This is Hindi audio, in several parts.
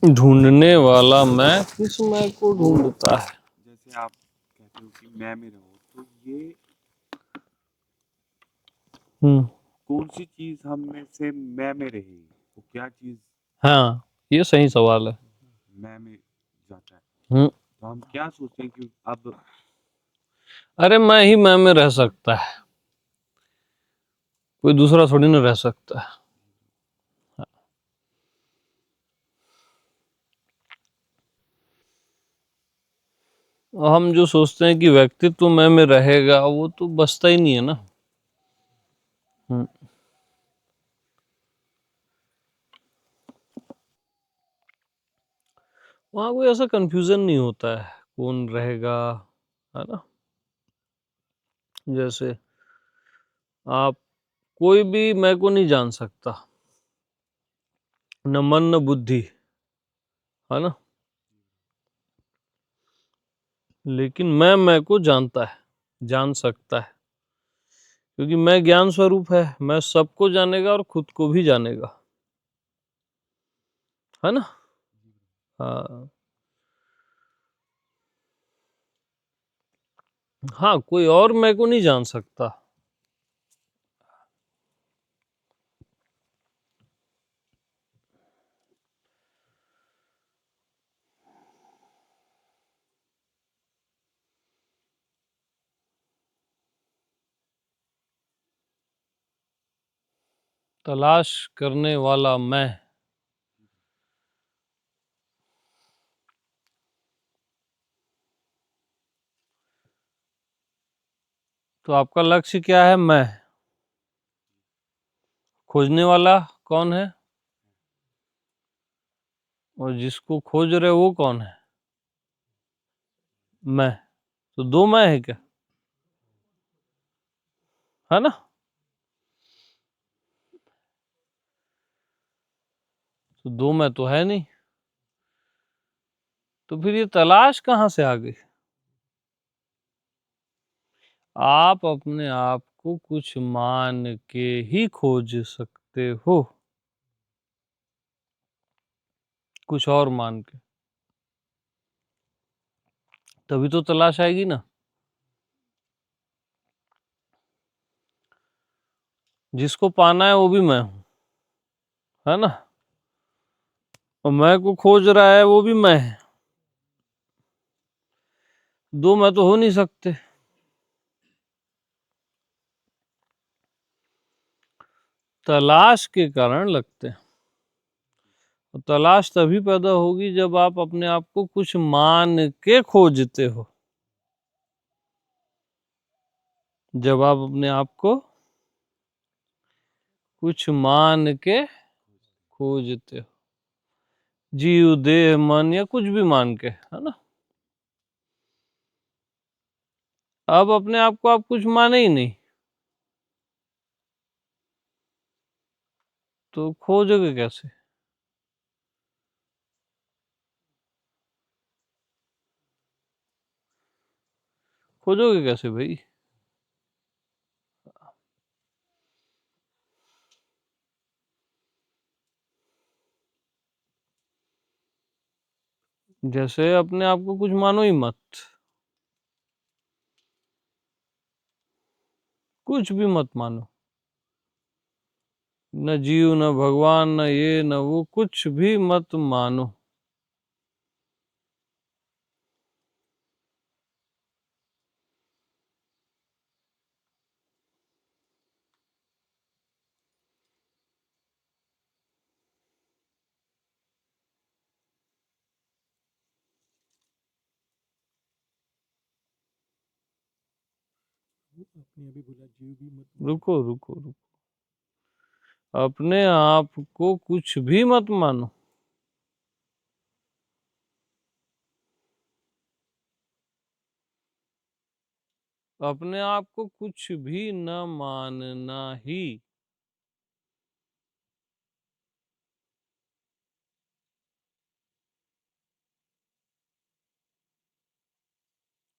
ढूंढने वाला मैं किस मैं को ढूंढता है? जैसे आप कहते हो कि मैं में रहो, तो ये कौन सी चीज हम में से मैं में रहेगी? वो क्या चीज हाँ, ये सही सवाल है। मैं में जाता है? हम्म तो हम क्या सोचते हैं कि अब अरे मैं ही मैं में रह सकता है, कोई दूसरा थोड़ी ना रह सकता है। हम जो सोचते हैं कि व्यक्तित्व मैं में रहेगा, वो तो बचता ही नहीं है ना। हम्म वहां कोई ऐसा कंफ्यूजन नहीं होता है कौन रहेगा, है ना। जैसे आप, कोई भी मैं को नहीं जान सकता, न मन न बुद्धि, है ना। लेकिन मैं को जानता है, जान सकता है, क्योंकि मैं ज्ञान स्वरूप है। मैं सबको जानेगा और खुद को भी जानेगा, है ना। हाँ हाँ, कोई और मैं को नहीं जान सकता। तलाश करने वाला मैं, तो आपका लक्ष्य क्या है? मैं। खोजने वाला कौन है? और जिसको खोज रहे वो कौन है? मैं। तो दो मैं है क्या? है ना। तो दो मैं तो है नहीं, तो फिर ये तलाश कहाँ से आ गई? आप अपने आप को कुछ मान के ही खोज सकते हो, कुछ और मान के, तभी तो तलाश आएगी ना। जिसको पाना है वो भी मैं हूं, है ना। और मैं को खोज रहा है वो भी मैं है। दो मैं तो हो नहीं सकते। तलाश के कारण लगते हैं। और तलाश तभी पैदा होगी जब आप अपने आप को कुछ मान के खोजते हो। जब आप अपने आप को कुछ मान के खोजते हो, जीव देह मन या कुछ भी मान के, है ना। अब अपने आप को आप कुछ माने ही नहीं, तो खोजोगे कैसे? खोजोगे कैसे भाई? जैसे अपने आप को कुछ मानो ही मत, कुछ भी मत मानो। न जीव, न भगवान, न ये न वो, कुछ भी मत मानो। आपने अभी बोला जीव भी मत रुको रुको रुको, अपने आप को कुछ भी मत मानो। अपने आप को कुछ भी न मानना ही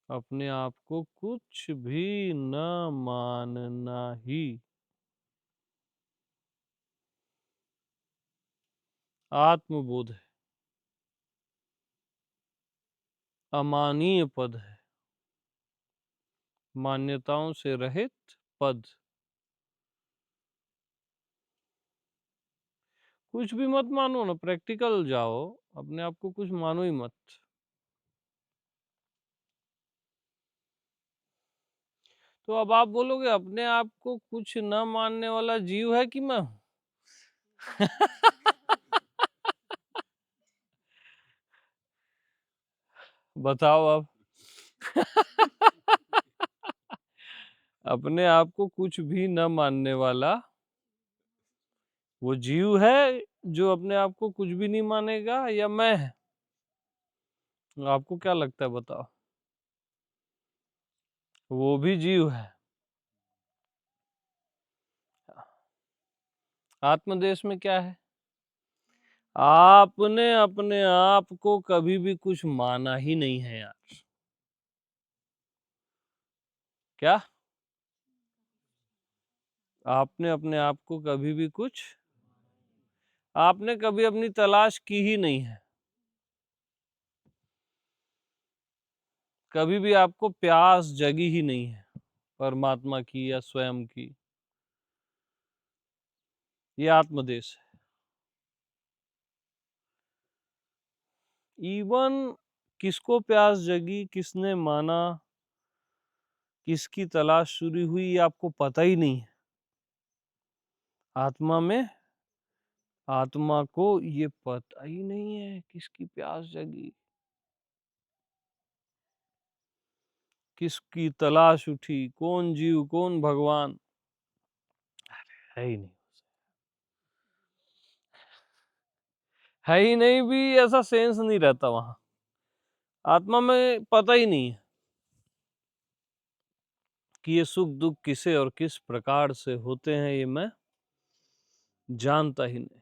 अपने आप को कुछ भी न मानना ही आत्मबोध है। अमानीय पद है, मान्यताओं से रहित पद। कुछ भी मत मानो ना, प्रैक्टिकल जाओ, अपने आप को कुछ मानो ही मत। तो अब आप बोलोगे अपने आप को कुछ न मानने वाला जीव है कि मैं हूं? बताओ अब। अपने आप को कुछ भी न मानने वाला वो जीव है जो अपने आप को कुछ भी नहीं मानेगा, या मैं है? आपको क्या लगता है, बताओ? वो भी जीव है। आत्मदेश में क्या है? आपने अपने आप को कभी भी कुछ माना ही नहीं है यार। क्या? आपने अपने आप को कभी भी कुछ, आपने कभी अपनी तलाश की ही नहीं है। कभी भी आपको प्यास जगी ही नहीं है परमात्मा की या स्वयं की। ये आत्मदेश है। इवन किसको प्यास जगी, किसने माना, किसकी तलाश शुरू हुई, ये आपको पता ही नहीं है। आत्मा में, आत्मा को ये पता ही नहीं है किसकी प्यास जगी, किसकी तलाश उठी, कौन जीव, कौन भगवान, है ही नहीं। है ही नहीं भी, ऐसा सेंस नहीं रहता वहां। आत्मा में पता ही नहीं है कि ये सुख दुख किसे और किस प्रकार से होते हैं, ये मैं जानता ही नहीं।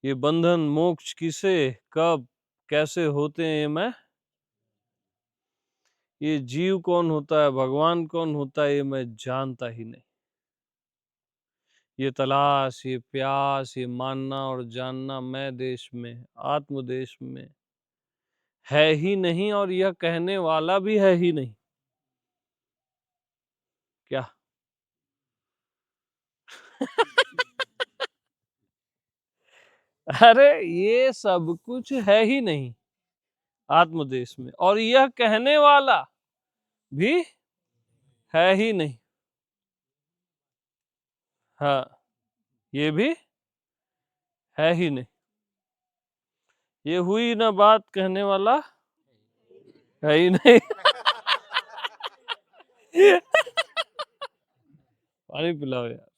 ये बंधन मोक्ष किसे, कब, कैसे होते हैं, ये मैं, ये जीव कौन होता है, भगवान कौन होता है, ये मैं जानता ही नहीं। ये तलाश, ये प्यास, ये मानना और जानना मैं देश में, आत्मदेश में है ही नहीं, और यह कहने वाला भी है ही नहीं। क्या? अरे ये सब कुछ है ही नहीं आत्मदेश में, और यह कहने वाला भी है ही नहीं। हाँ, ये भी है ही नहीं। ये हुई ना बात, कहने वाला है ही नहीं। पानी पिलाओ यार।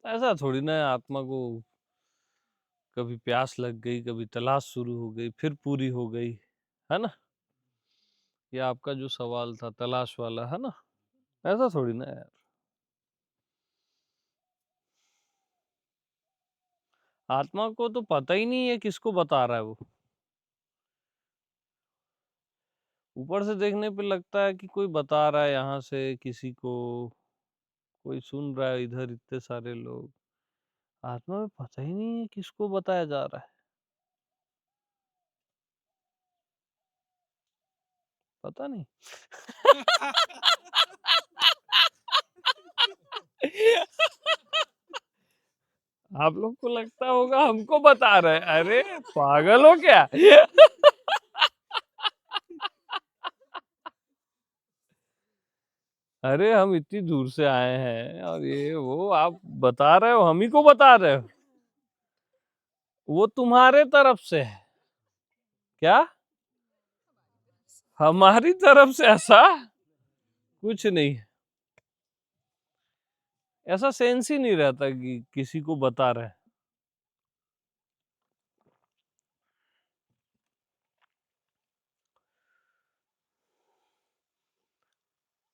ऐसा थोड़ी ना है, आत्मा को कभी प्यास लग गई, कभी तलाश शुरू हो गई, फिर पूरी हो गई, है ना? ये आपका जो सवाल था तलाश वाला, है ना? ऐसा थोड़ी ना है यार। आत्मा को तो पता ही नहीं है किसको बता रहा है वो। ऊपर से देखने पे लगता है कि कोई बता रहा है यहाँ से किसी को, कोई सुन रहा है इधर, इतने सारे लोग। आत्मा में पता ही नहीं है किसको बताया जा रहा है। पता नहीं। आप लोग को लगता होगा हमको बता रहे हैं। अरे पागल हो क्या? अरे हम इतनी दूर से आए हैं और ये वो आप बता रहे हो, हम ही को बता रहे हो। वो तुम्हारे तरफ से है क्या? हमारी तरफ से ऐसा कुछ नहीं है। ऐसा सेंस ही नहीं रहता कि किसी को बता रहे हैं।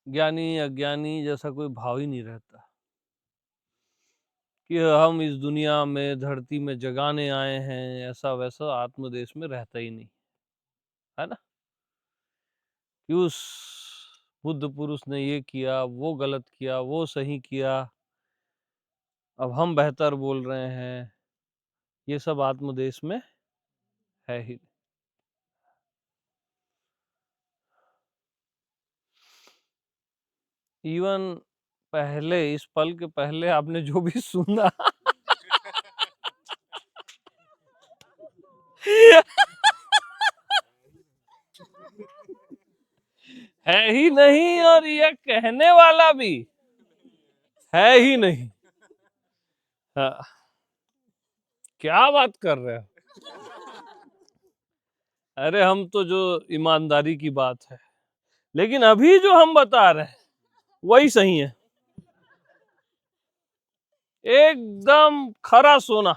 ज्ञानी अज्ञानी जैसा कोई भाव ही नहीं रहता कि हम इस दुनिया में, धरती में जगाने आए हैं, ऐसा वैसा आत्मदेश में रहता ही नहीं, है ना? कि उस बुद्ध पुरुष ने ये किया, वो गलत किया, वो सही किया, अब हम बेहतर बोल रहे हैं, ये सब आत्मदेश में है ही नहीं। इवन पहले, इस पल के पहले आपने जो भी सुना है ही नहीं, और ये कहने वाला भी है ही नहीं। हाँ, क्या बात कर रहे हो? अरे हम तो जो ईमानदारी की बात है, लेकिन अभी जो हम बता रहे हैं वही सही है, एकदम खरा सोना,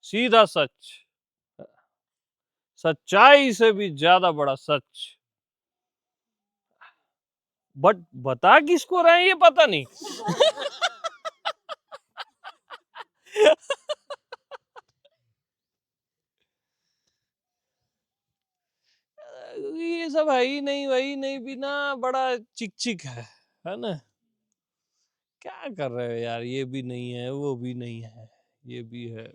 सीधा सच, सच्चाई से भी ज्यादा बड़ा सच। बट बता किसको रहे हैं ये पता नहीं। ये सब है ही नहीं, वही नहीं, बिना बड़ा चिक चिक है ना। क्या कर रहे हो यार, ये भी नहीं है, वो भी नहीं है, ये भी है,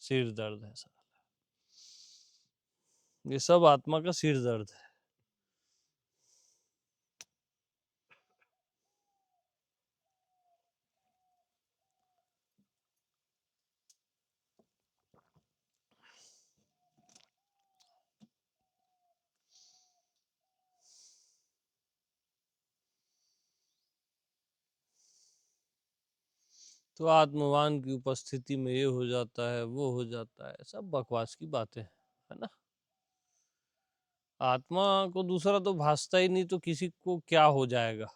सिर दर्द है साला, ये सब आत्मा का सिर दर्द है। तो आत्मवान की उपस्थिति में ये हो जाता है, वो हो जाता है, सब बकवास की बातें है ना। आत्मा को दूसरा तो भासता ही नहीं, तो किसी को क्या हो जाएगा?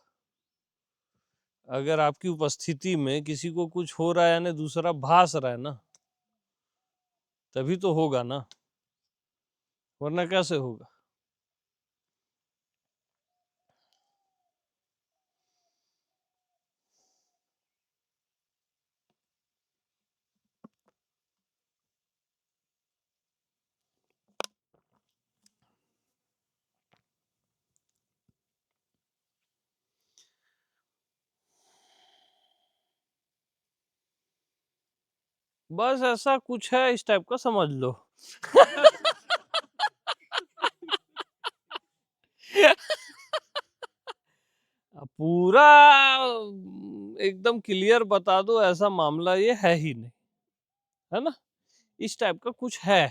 अगर आपकी उपस्थिति में किसी को कुछ हो रहा है यानी दूसरा भास रहा है ना, तभी तो होगा ना, वरना कैसे होगा? बस ऐसा कुछ है, इस टाइप का समझ लो। पूरा एकदम क्लियर बता दो, ऐसा मामला ये है ही नहीं, है ना, इस टाइप का कुछ है।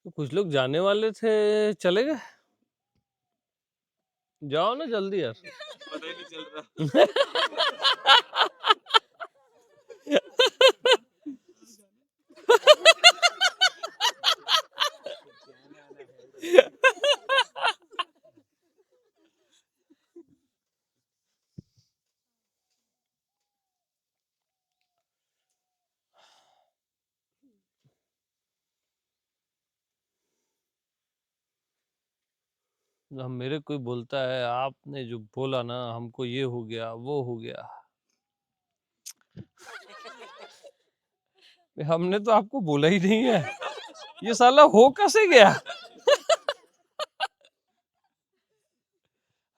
तो कुछ लोग जाने वाले थे, चले गए। जाओ ना जल्दी यार। पता ही नहीं चल रहा। हम, मेरे कोई बोलता है आपने जो बोला ना, हमको ये हो गया, वो हो गया, हमने तो आपको बोला ही नहीं है, ये साला हो कैसे गया?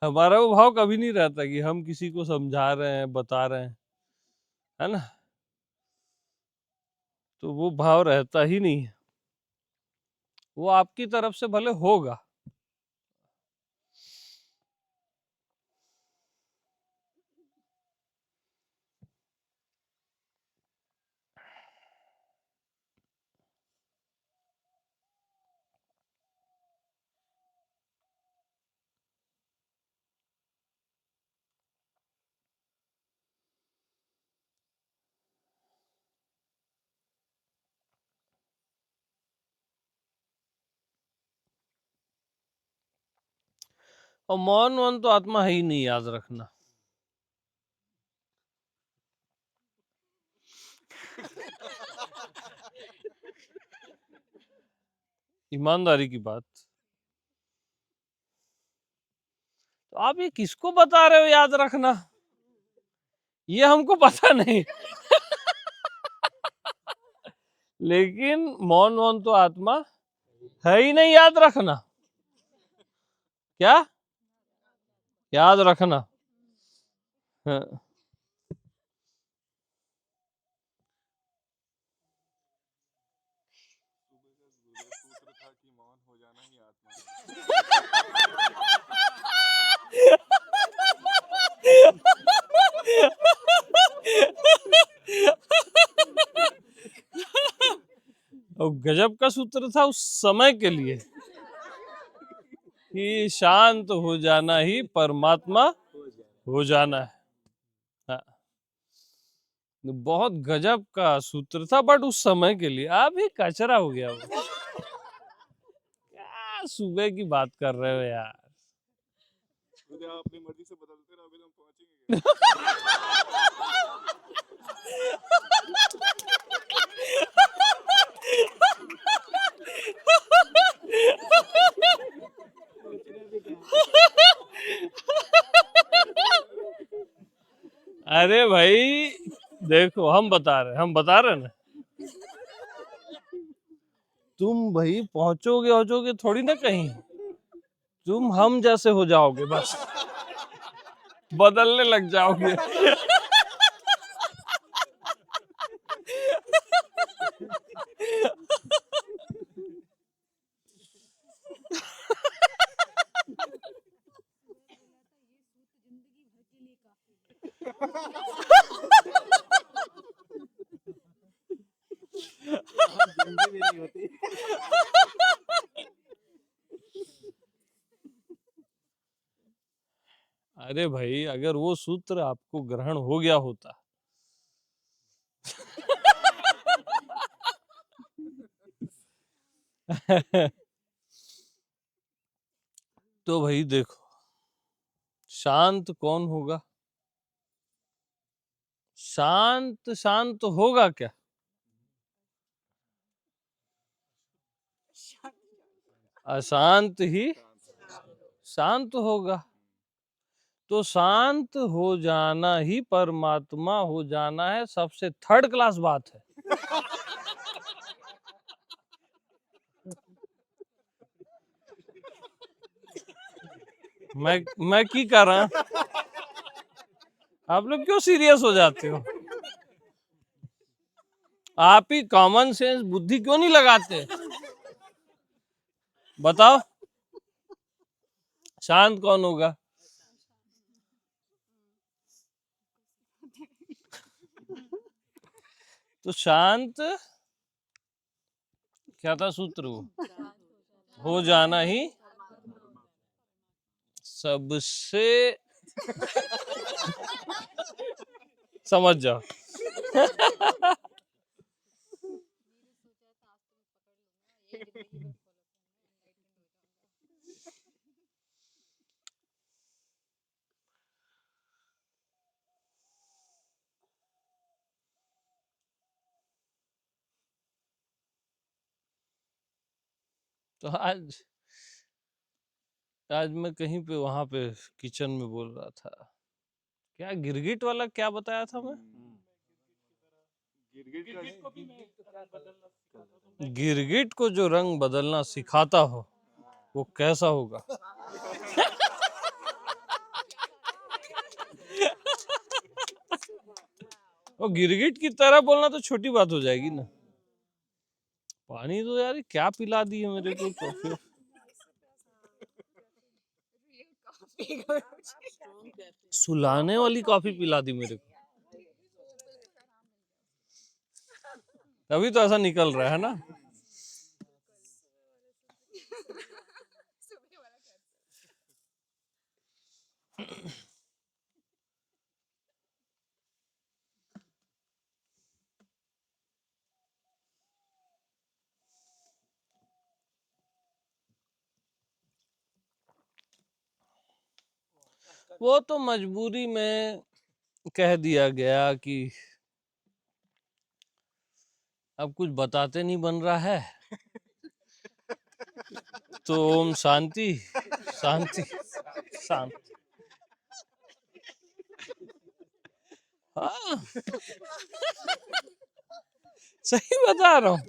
हमारा वो भाव कभी नहीं रहता कि हम किसी को समझा रहे हैं, बता रहे हैं, है ना, तो वो भाव रहता ही नहीं है। वो आपकी तरफ से भले होगा, और मौन वन तो आत्मा है ही नहीं, याद रखना। ईमानदारी की बात। तो आप ये किसको बता रहे हो याद रखना? ये हमको पता नहीं। लेकिन मौन वन तो आत्मा है ही नहीं, याद रखना। क्या याद रखना? हाँ। सूत्र था कि मौन हो जाना ही आत्मा है। और गजब का सूत्र था उस समय के लिए कि शांत हो जाना ही परमात्मा हो जाना है। हाँ। बहुत गजब का सूत्र था, बट उस समय के लिए। अभी कचरा हो गया वो। क्या सुबह की बात कर रहे हो यार? मुझे आप अपनी मर्जी से बदलते रहोगे तो हम पहुंचेंगे। अरे भाई देखो, हम बता रहे ना। तुम भाई पहुंचोगे थोड़ी ना कहीं। तुम हम जैसे हो जाओगे बस, बदलने लग जाओगे। जिंदगी में नहीं होती। अरे भाई, अगर वो सूत्र आपको ग्रहण हो गया होता तो भाई देखो, शांत कौन होगा? शांत शांत होगा क्या? अशांत ही शांत होगा। तो शांत हो जाना ही परमात्मा हो जाना है, सबसे थर्ड क्लास बात है। मैं की कर रहा? आप लोग क्यों सीरियस हो जाते हो? आप ही कॉमन सेंस बुद्धि क्यों नहीं लगाते? बताओ, शांत कौन होगा? तो शांत क्या था सूत्र? वो हो जाना ही सबसे, समझ जाओ। तो आज मैं कहीं पे वहां पे किचन में बोल रहा था, क्या गिरगिट वाला क्या बताया था मैं? गिरगिट को जो रंग बदलना सिखाता हो वो कैसा होगा? और गिरगिट की तरह बोलना तो छोटी बात हो जाएगी ना। पानी तो यार क्या पिला दी है मेरे को तो फिर। सुलाने वाली कॉफी पिला दी मेरे को, तभी तो ऐसा निकल रहा है ना। वो तो मजबूरी में कह दिया गया कि अब कुछ बताते नहीं बन रहा है, तो ओम शांति शांति शांति। हाँ, सही बता रहा हूँ,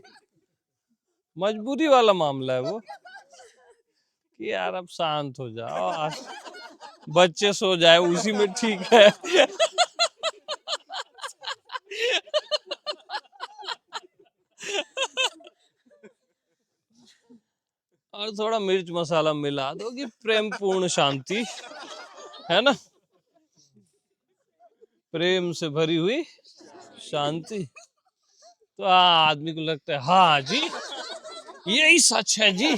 मजबूरी वाला मामला है वो कि यार अब शांत हो जाओ, आज बच्चे सो जाए उसी में ठीक है। और थोड़ा मिर्च मसाला मिला दो कि प्रेम पूर्ण शांति, है ना, प्रेम से भरी हुई शांति। तो आदमी को लगता है हाँ जी यही सच है जी।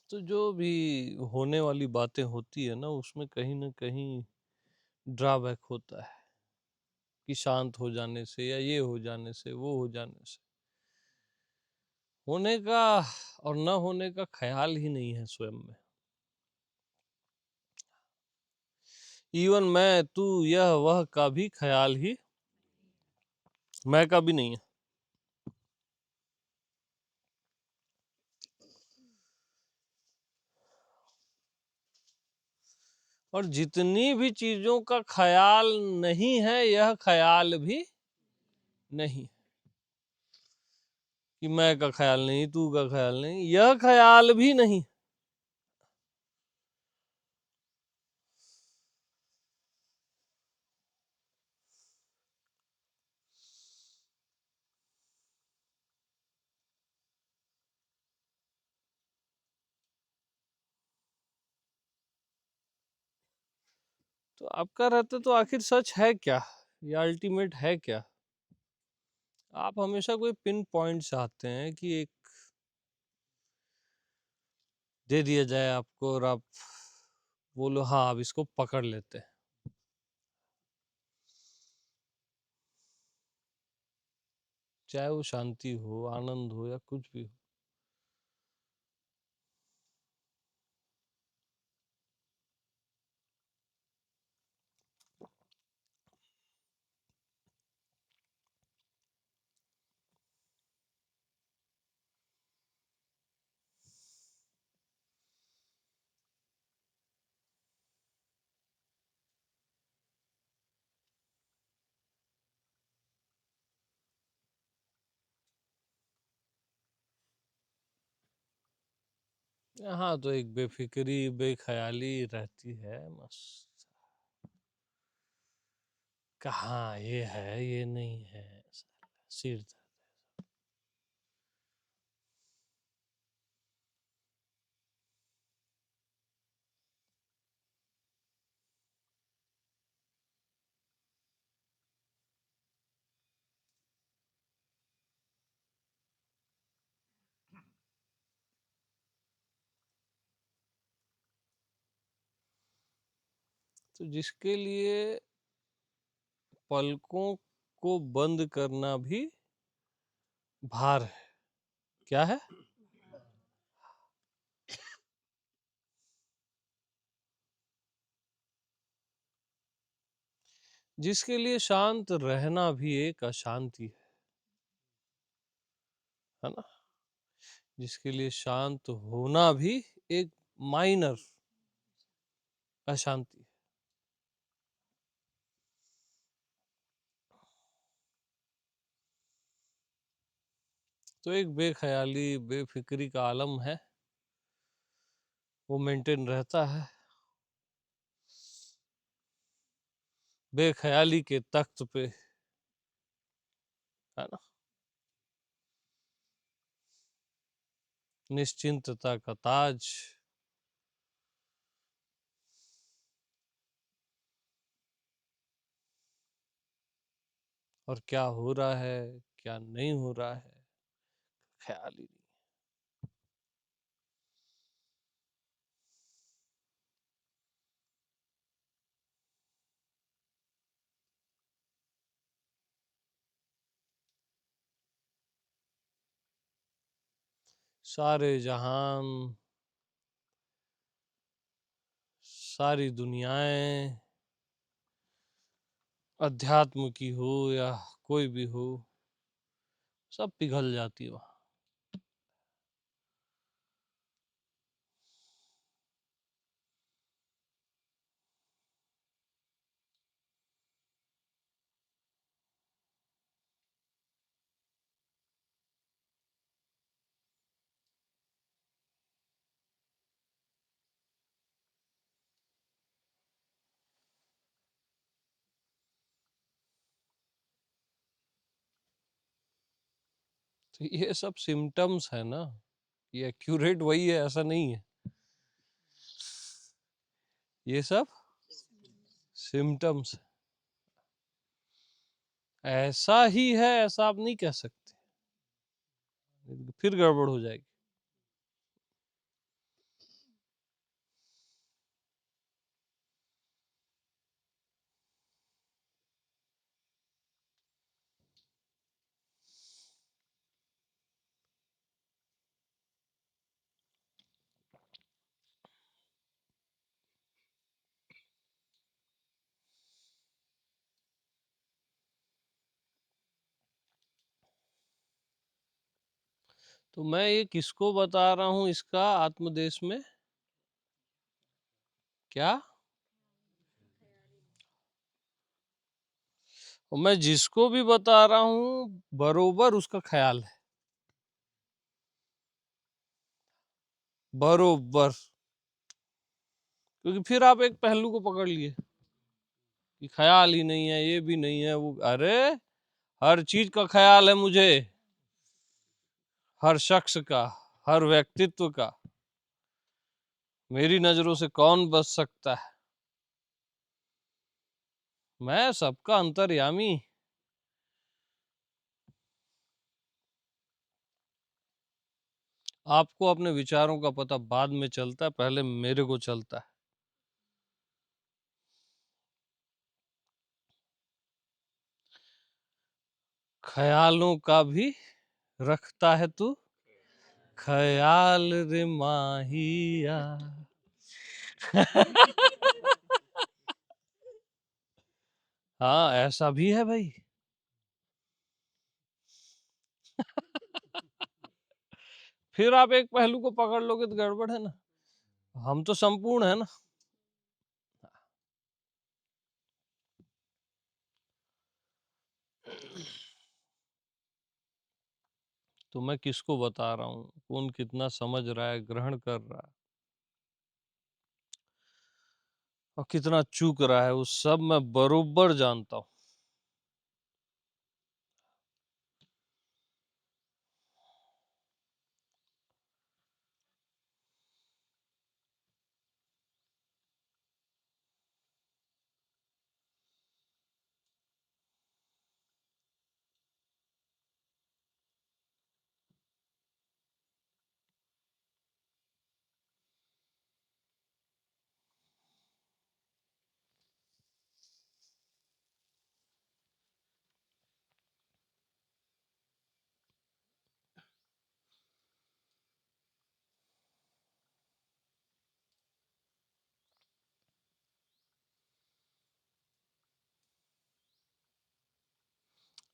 तो जो भी होने वाली बातें होती है ना, उसमें कहीं ना कहीं ड्रॉबैक होता है कि शांत हो जाने से या ये हो जाने से वो हो जाने से होने का और न होने का ख्याल ही नहीं है स्वयं में। इवन मैं तू यह वह का भी ख्याल ही मैं का भी नहीं है। और जितनी भी चीजों का ख्याल नहीं है, यह ख्याल भी नहीं कि मैं का ख्याल नहीं, तू का ख्याल नहीं, यह ख्याल भी नहीं। तो आपका रहते तो आखिर सच है क्या, या अल्टीमेट है क्या? आप हमेशा कोई पिन पॉइंट चाहते हैं कि एक दे दिया जाए आपको और आप बोलो हाँ अब इसको पकड़ लेते हैं। चाहे वो शांति हो, आनंद हो, या कुछ भी हो। यहाँ तो एक बेफिक्री बेख्याली रहती है मस्त। कहाँ ये है ये नहीं है, सिर दर्द। तो जिसके लिए पलकों को बंद करना भी भार है, क्या है? जिसके लिए शांत रहना भी एक अशांति है ना, जिसके लिए शांत होना भी एक माइनर अशांति। तो एक बेख्याली बेफिक्री का आलम है, वो मेंटेन रहता है बेख्याली के तख्त पे, है ना। निश्चिंतता का ताज। और क्या हो रहा है, क्या नहीं हो रहा है, ख्याल ही नहीं। सारे जहान, सारी दुनियाएं, अध्यात्म की हो या कोई भी हो, सब पिघल जाती है वहां। तो ये सब सिम्टम्स है ना, ये एक्यूरेट वही है ऐसा नहीं है, ये सब सिम्टम्स। ऐसा ही है ऐसा आप नहीं कह सकते, फिर गड़बड़ हो जाएगी। तो मैं ये किसको बता रहा हूं इसका आत्मदेश में क्या, और मैं जिसको भी बता रहा हूं बरोबर उसका ख्याल है, बरोबर। क्योंकि फिर आप एक पहलू को पकड़ लिए कि ख्याल ही नहीं है, ये भी नहीं है, वो, अरे हर चीज का ख्याल है मुझे, हर शख्स का, हर व्यक्तित्व का। मेरी नजरों से कौन बच सकता है, मैं सबका अंतर्यामी। आपको अपने विचारों का पता बाद में चलता है, पहले मेरे को चलता है। ख्यालों का भी रखता है तू ख्याल रे माहिया। हाँ ऐसा भी है भाई। फिर आप एक पहलू को पकड़ लोगे तो गड़बड़ है ना, हम तो संपूर्ण है ना। तो मैं किसको बता रहा हूँ, कौन कितना समझ रहा है, ग्रहण कर रहा है, और कितना चूक रहा है, वो सब मैं बरोबर जानता हूँ।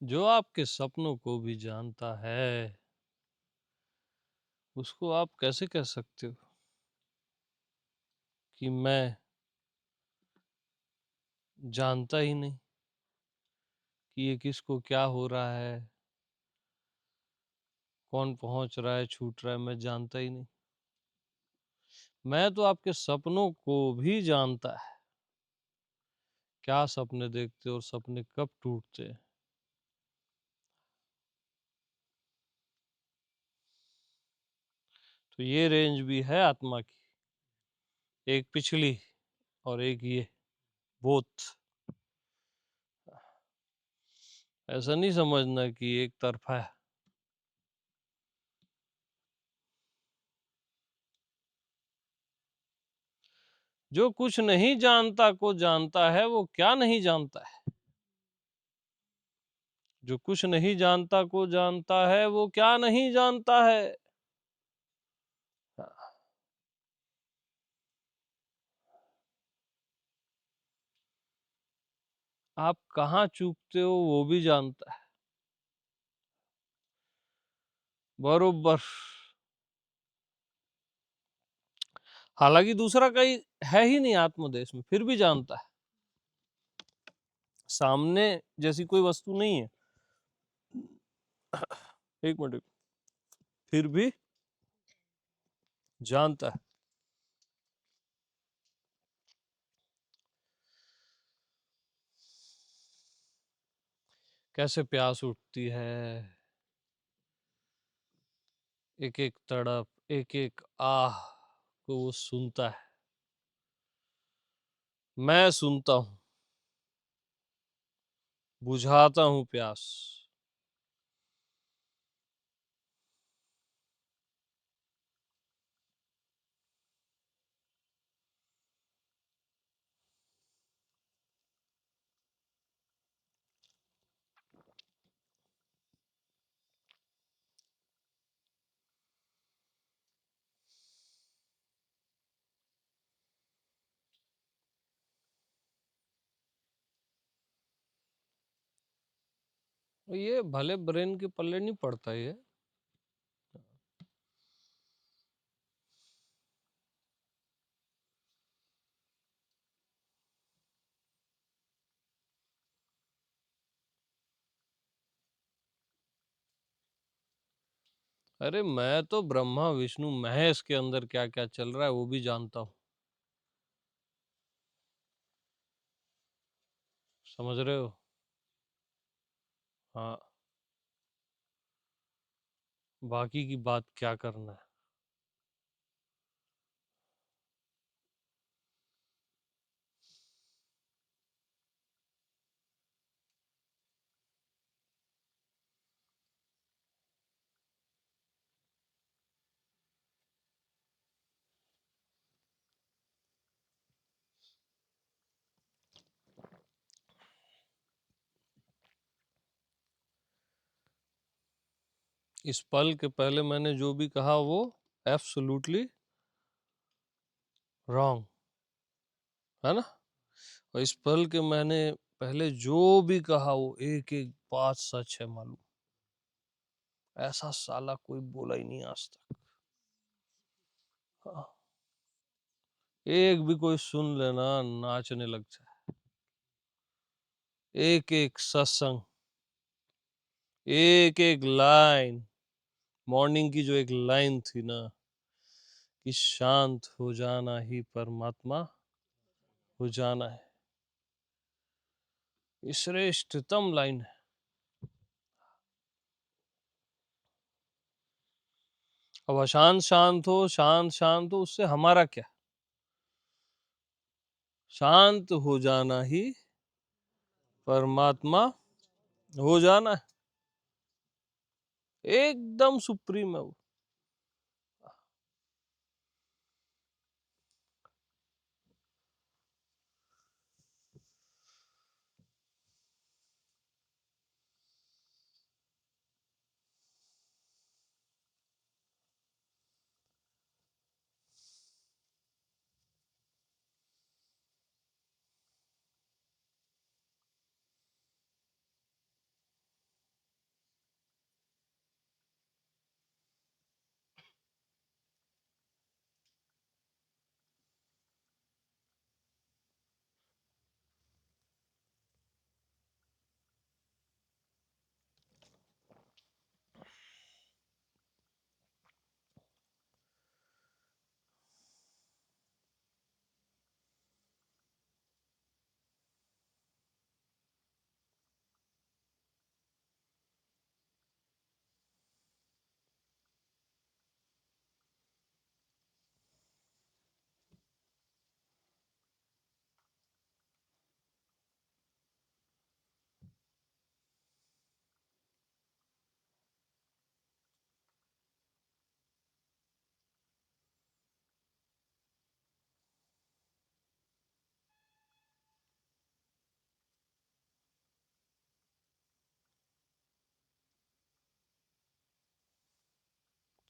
जो आपके सपनों को भी जानता है, उसको आप कैसे कह सकते हो कि मैं जानता ही नहीं कि ये किसको क्या हो रहा है, कौन पहुंच रहा है, छूट रहा है, मैं जानता ही नहीं। मैं तो आपके सपनों को भी जानता है, क्या सपने देखते हो और सपने कब टूटते हैं। तो ये रेंज भी है आत्मा की, एक पिछली और एक ये, बोथ। ऐसा नहीं समझना कि एक तरफा है। जो कुछ नहीं जानता को जानता है, वो क्या नहीं जानता है? जो कुछ नहीं जानता को जानता है, वो क्या नहीं जानता है? आप कहाँ चूकते हो वो भी जानता है, बरोबर। हालांकि दूसरा कहीं है ही नहीं आत्मदेश में, फिर भी जानता है। सामने जैसी कोई वस्तु नहीं है, एक मिनट, फिर भी जानता है। कैसे प्यास उठती है, एक एक तड़प, एक एक आह को वो सुनता है। मैं सुनता हूं, बुझाता हूं प्यास। ये भले ब्रेन के पल्ले नहीं पड़ता ये। अरे मैं तो ब्रह्मा विष्णु महेश के अंदर क्या क्या चल रहा है वो भी जानता हूँ। समझ रहे हो? हाँ, बाकी की बात क्या करना है। इस पल के पहले मैंने जो भी कहा वो एब्सोल्युटली रॉन्ग है ना, और इस पल के मैंने पहले जो भी कहा वो एक एक बात सच है मालूम। ऐसा साला कोई बोला ही नहीं आज तक। हाँ, एक भी कोई सुन लेना नाचने लग जाए। एक एक सत्संग, एक एक लाइन, मॉर्निंग की जो एक लाइन थी ना कि शांत हो जाना ही परमात्मा हो जाना है, ये श्रेष्ठतम लाइन है। अब अशांत शांत हो, शांत शांत हो, उससे हमारा क्या? शांत हो जाना ही परमात्मा हो जाना है, एकदम सुप्रीम है वो।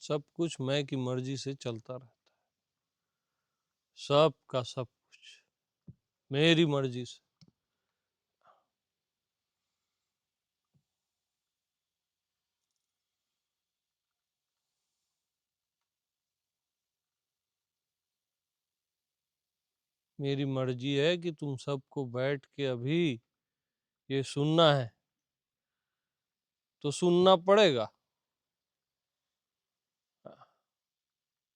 सब कुछ मैं की मर्जी से चलता रहता है, सब का सब कुछ मेरी मर्जी से। मेरी मर्जी है कि तुम सबको बैठ के अभी ये सुनना है तो सुनना पड़ेगा।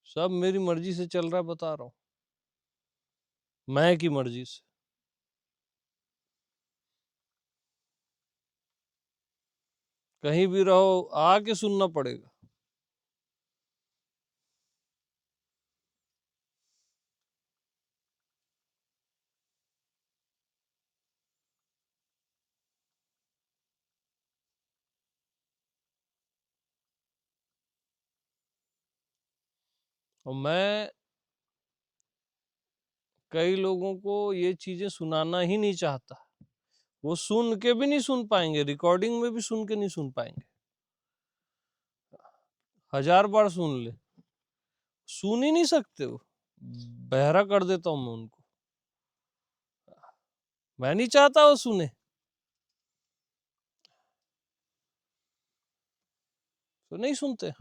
सब मेरी मर्जी से चल रहा है, बता रहा हूं, मैं की मर्जी से। कहीं भी रहो आके सुनना पड़ेगा। और मैं कई लोगों को ये चीजें सुनाना ही नहीं चाहता। वो सुन के भी नहीं सुन पाएंगे, रिकॉर्डिंग में भी सुन के नहीं सुन पाएंगे, 1000 बार सुन ले, सुन ही नहीं सकते वो। बहरा कर देता हूं मैं उनको। मैं नहीं चाहता वो सुने, तो नहीं सुनते।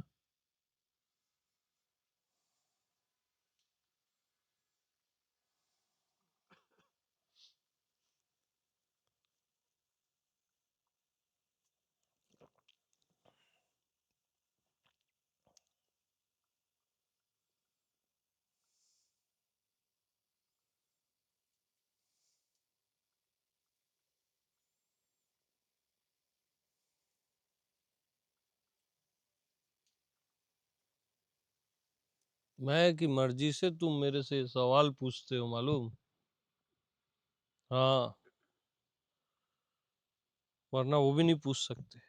मैं की मर्जी से तुम मेरे से सवाल पूछते हो, मालूम? हाँ, वरना वो भी नहीं पूछ सकते।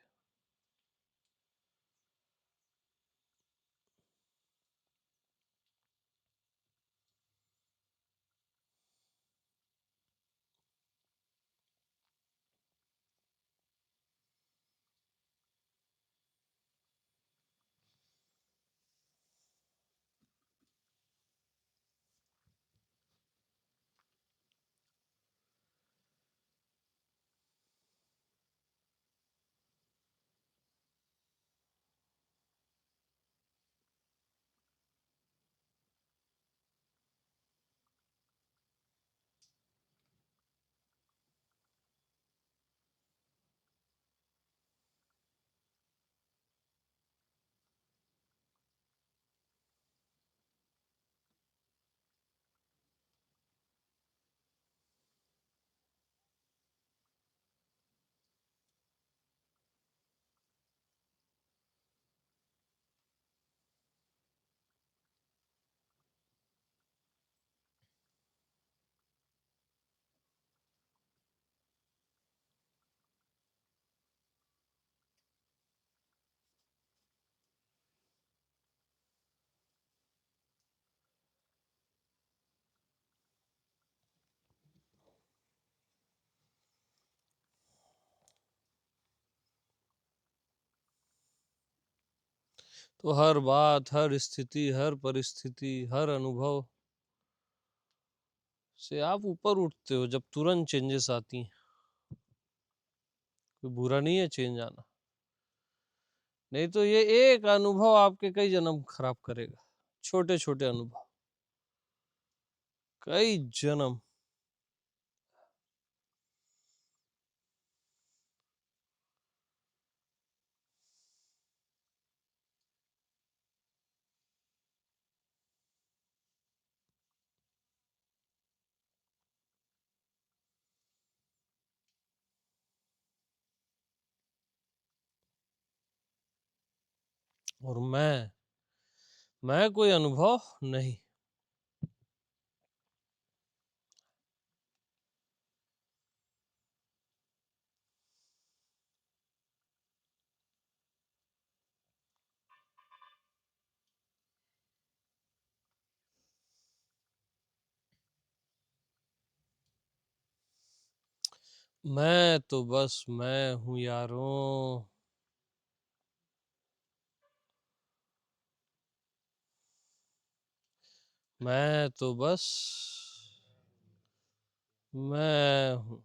तो हर बात, हर स्थिति, हर परिस्थिति, हर अनुभव से आप ऊपर उठते हो जब तुरंत चेंजेस आती हैं। कोई बुरा नहीं है चेंज आना, नहीं तो ये एक अनुभव आपके कई जन्म खराब करेगा। छोटे छोटे अनुभव कई जन्म। और मैं कोई अनुभव नहीं। मैं तो बस मैं हूं यारों। मैं तो बस मैं हूँ।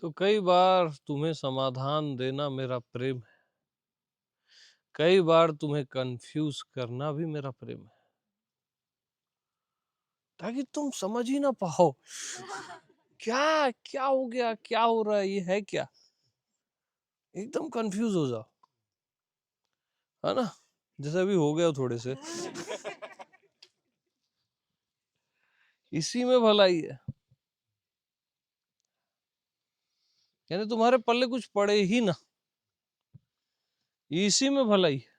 तो कई बार तुम्हें समाधान देना मेरा प्रेम है, कई बार तुम्हें कंफ्यूज करना भी मेरा प्रेम है, ताकि तुम समझ ही ना पाओ क्या क्या हो गया, क्या हो रहा है, ये है क्या, एकदम कंफ्यूज हो जाओ, है ना, जैसे अभी हो गया हो थोड़े से। इसी में भलाई है, यानी तुम्हारे पल्ले कुछ पड़े ही ना, इसी में भलाई है।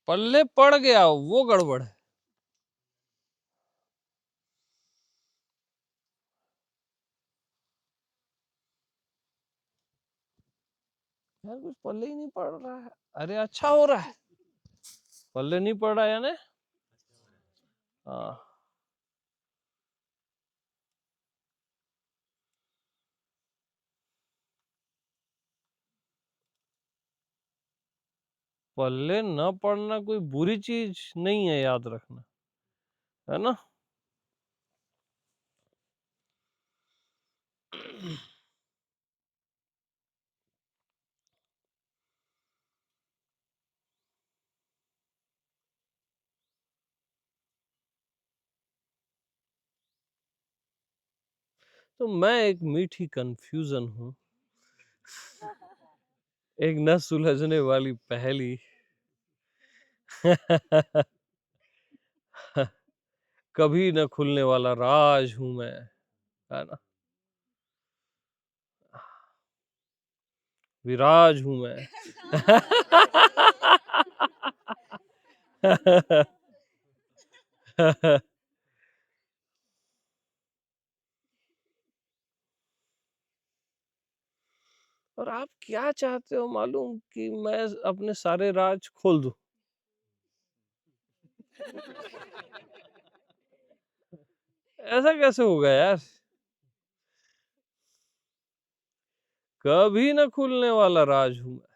पल्ले पड़ गया वो गड़बड़ है। यार कुछ पल्ले ही नहीं पड़ रहा है, अरे अच्छा हो रहा है, पल्ले नहीं पड़ रहा है यानी हाँ, पल्ले न पड़ना कोई बुरी चीज नहीं है, याद रखना, है ना। तो मैं एक मीठी कंफ्यूजन हूँ, एक न सुलझने वाली पहेली। कभी न खुलने वाला राज हूं मैं, है ना, विराज हूं मैं। और आप क्या चाहते हो मालूम, कि मैं अपने सारे राज खोल दूं? ऐसा कैसे होगा यार, कभी न खुलने वाला राज हूं मैं,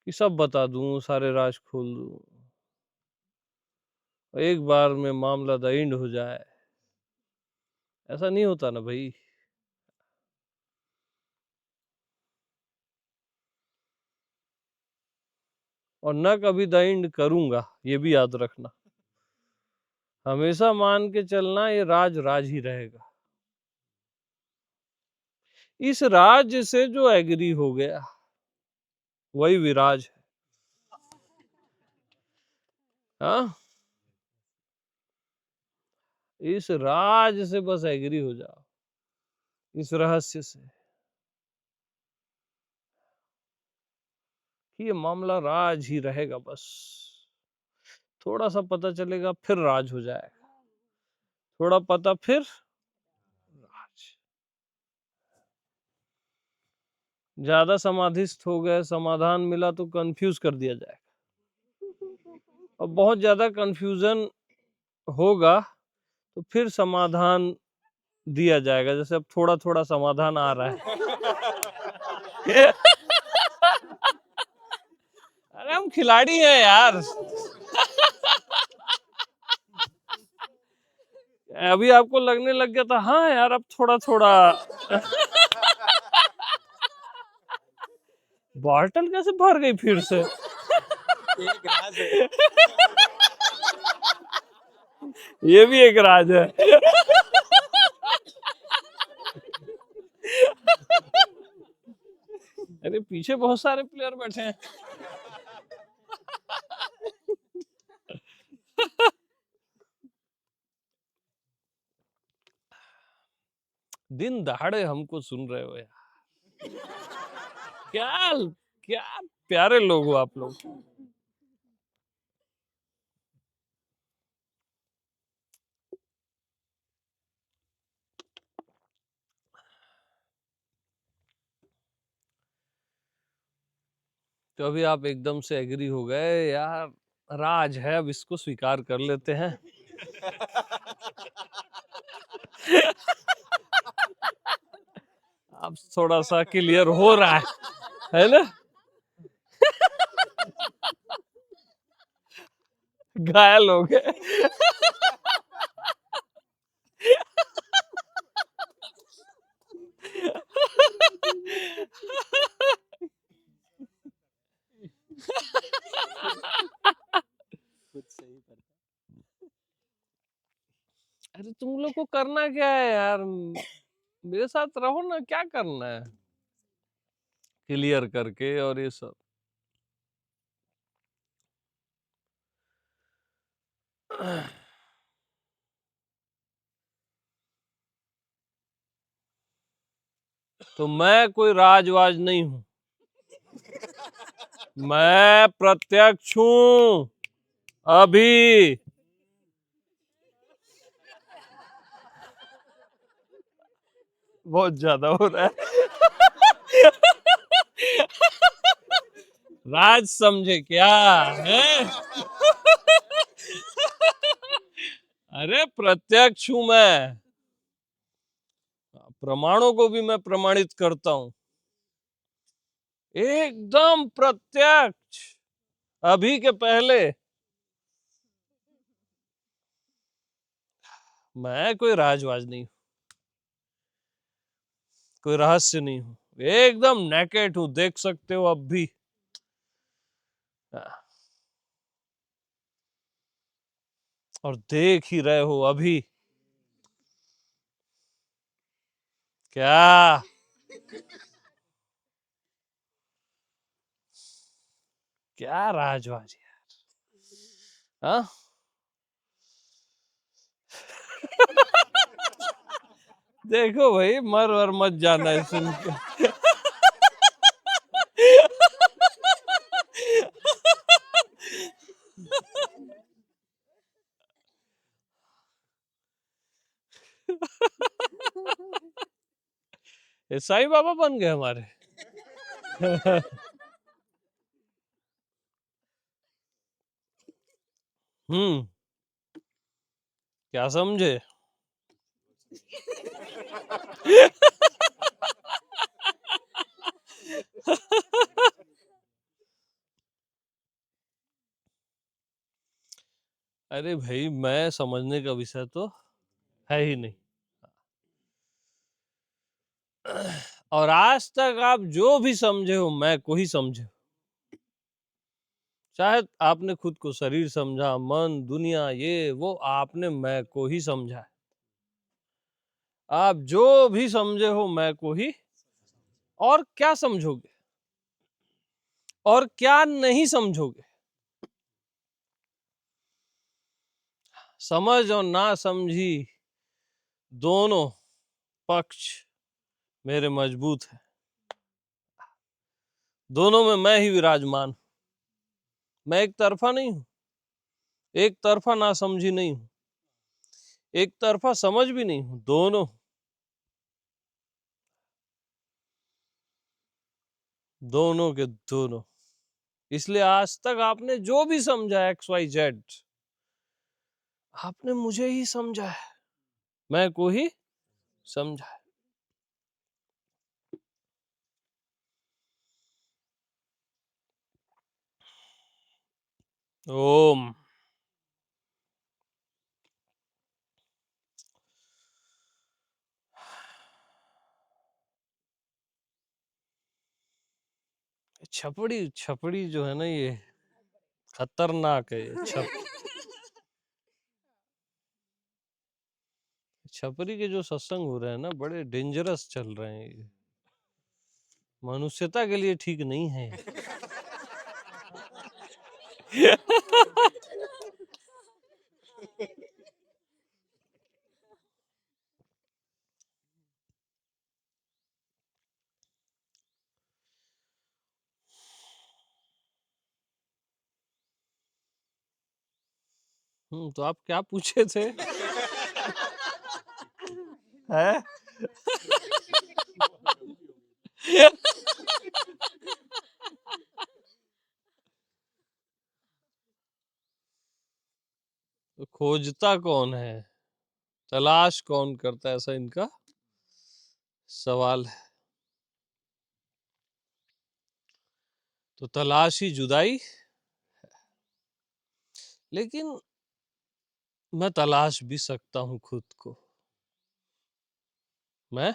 कि सब बता दूं, सारे राज खोल दूं, एक बार में मामला द एंड हो जाए। ऐसा नहीं होता ना भाई, और न कभी द एंड करूंगा, ये भी याद रखना। हमेशा मान के चलना, ये राज राज ही रहेगा। इस राज से जो एग्री हो गया वही विराज है। हाँ, इस राज से बस एग्री हो जाओ, इस रहस्य से, कि ये मामला राज ही रहेगा बस। थोड़ा सा पता चलेगा फिर राज हो जाएगा, थोड़ा पता फिर राज। ज्यादा समाधिस्थ हो गए, समाधान मिला तो कंफ्यूज कर दिया जाएगा, और बहुत ज्यादा कंफ्यूजन होगा तो फिर समाधान दिया जाएगा। जैसे अब थोड़ा थोड़ा समाधान आ रहा है। अरे हम खिलाड़ी हैं यार। अभी आपको लगने लग गया था हाँ यार अब थोड़ा थोड़ा। बॉटल कैसे भर गई फिर से? एक राज है। ये भी एक राज है। अरे पीछे बहुत सारे प्लेयर बैठे हैं। दिन दहाड़े हमको सुन रहे हो यार। क्या क्या प्यारे लोग हो आप लोग। तो अभी आप एकदम से एग्री हो गए यार, राज है अब इसको स्वीकार कर लेते हैं। अब थोड़ा सा क्लियर हो रहा है ना? घायल हो गए। कुछ सही पर अरे तुम लोग को करना क्या है यार, मेरे साथ रहो ना, क्या करना है क्लियर करके और ये सब। तो मैं कोई राजवाज नहीं हूं, मैं प्रत्यक्ष हूं अभी। बहुत ज्यादा हो रहा है। राज समझे क्या है? अरे प्रत्यक्ष हूं मैं, प्रमाणों को भी मैं प्रमाणित करता हूं, एकदम प्रत्यक्ष अभी के पहले। मैं कोई राजवाज नहीं हूं, कोई रहस्य नहीं हूं, एकदम नेकेड हूं, देख सकते हो अब भी। और देख ही रहे हो अभी। क्या क्या राजवाज यार, हाँ? देखो भाई, मर और मत जाना है सुन के। ये साईं बाबा बन गए हमारे। हम्म, क्या समझे? अरे भाई, मैं समझने का विषय तो है ही नहीं। और आज तक आप जो भी समझे हो मैं को ही समझे हो। चाहे आपने खुद को शरीर समझा, मन, दुनिया, ये वो, आपने मैं को ही समझा है। आप जो भी समझे हो मैं को ही, और क्या समझोगे और क्या नहीं समझोगे। समझ और ना समझी दोनों पक्ष मेरे मजबूत हैं, दोनों में मैं ही विराजमान हूं। मैं एक तरफा नहीं हूं, एक तरफा ना समझी नहीं हूं, एक तरफा समझ भी नहीं हूं, दोनों दोनों के दोनों। इसलिए आज तक आपने जो भी समझा XYZ, आपने मुझे ही समझा है, मैं को ही समझा है। ओम। छपड़ी छपड़ी जो है ना, ये खतरनाक है। ये छपरी के जो सत्संग हो रहे हैं ना, बड़े डेंजरस चल रहे हैं। ये मनुष्यता के लिए ठीक नहीं है। तो आप क्या पूछे थे? है? तो खोजता कौन है, तलाश कौन करता है, ऐसा इनका सवाल है। तो तलाश ही जुदाई, लेकिन मैं तलाश भी सकता हूं खुद को, मैं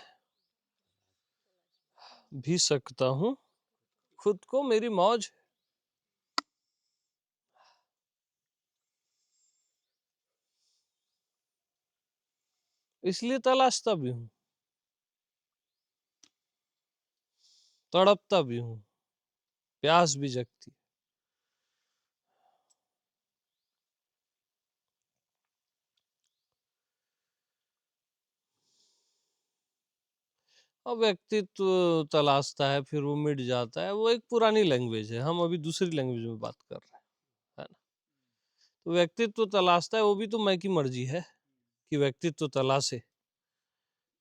भी सकता हूं खुद को, मेरी मौज। इसलिए तलाशता भी हूं, तड़पता भी हूं, प्यास भी जगती। अब व्यक्तित्व तलाशता है, फिर वो मिट जाता है, वो एक पुरानी लैंग्वेज है, हम अभी दूसरी लैंग्वेज में बात कर रहे हैं, है ना। तो व्यक्तित्व तलाशता है, वो भी तो मैं की मर्जी है कि व्यक्तित्व तलाशे।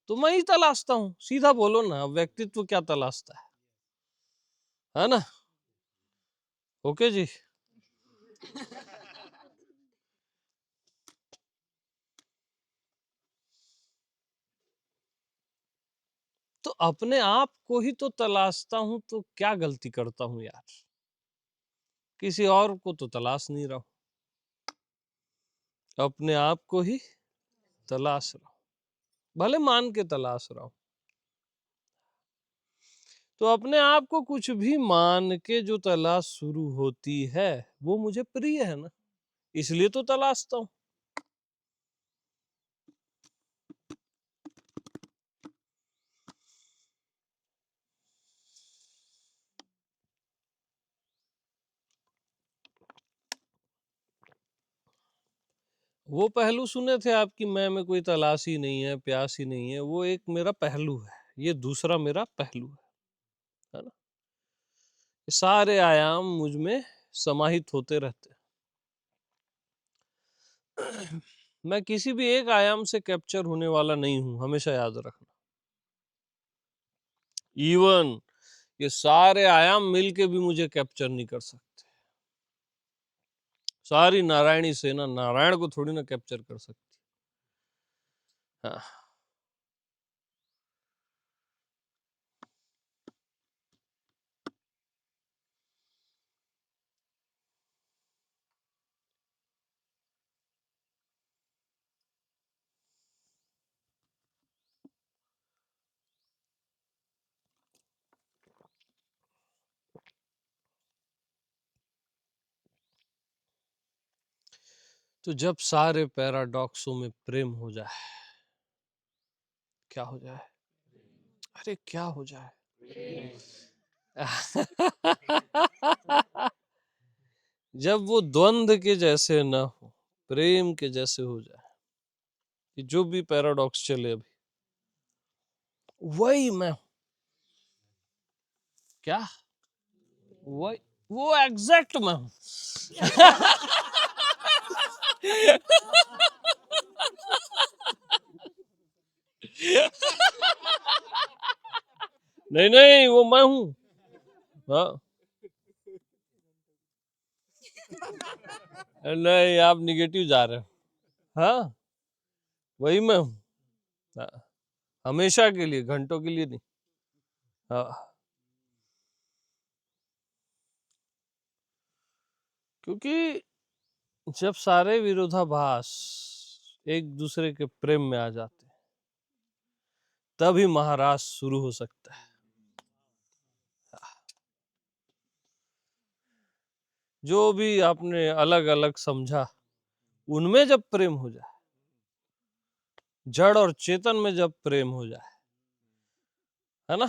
तो मैं ही तलाशता हूँ, सीधा बोलो ना, अब व्यक्तित्व क्या तलाशता है ना। ओके जी। तो अपने आप को ही तो तलाशता हूं, तो क्या गलती करता हूं यार, किसी और को तो तलाश नहीं रहा हूं, अपने आप को ही तलाश रहा हूं, भले मान के तलाश रहा हूं। तो अपने आप को कुछ भी मान के जो तलाश शुरू होती है, वो मुझे प्रिय है ना, इसलिए तो तलाशता हूं। वो पहलू सुने थे आपकी, मैं में कोई तलाश ही नहीं है, प्यास ही नहीं है, वो एक मेरा पहलू है, ये दूसरा मेरा पहलू है ना। ये सारे आयाम मुझ में समाहित होते रहते हैं। मैं किसी भी एक आयाम से कैप्चर होने वाला नहीं हूं, हमेशा याद रखना। इवन ये सारे आयाम मिलके भी मुझे कैप्चर नहीं कर सकते। सारी नारायणी सेना नारायण को थोड़ी ना कैप्चर कर सकती। हाँ। तो जब सारे पैराडॉक्सों में प्रेम हो जाए, क्या हो जाए? अरे क्या हो जाए? जब वो द्वंद के जैसे न हो, प्रेम के जैसे हो जाए, कि जो भी पैराडॉक्स चले अभी, वही मैं हूं। क्या? वही, वो एग्जैक्ट मैं हूं। नहीं नहीं, वो मैं हूँ। हाँ नहीं, आप निगेटिव जा रहे हो। हाँ वही मैं हूँ। हाँ, हमेशा के लिए, घंटों के लिए नहीं। हाँ क्योंकि जब सारे विरोधाभास एक दूसरे के प्रेम में आ जाते हैं, तभी महाराज शुरू हो सकता है। जो भी आपने अलग अलग समझा, उनमें जब प्रेम हो जाए, जड़ और चेतन में जब प्रेम हो जाए, है ना,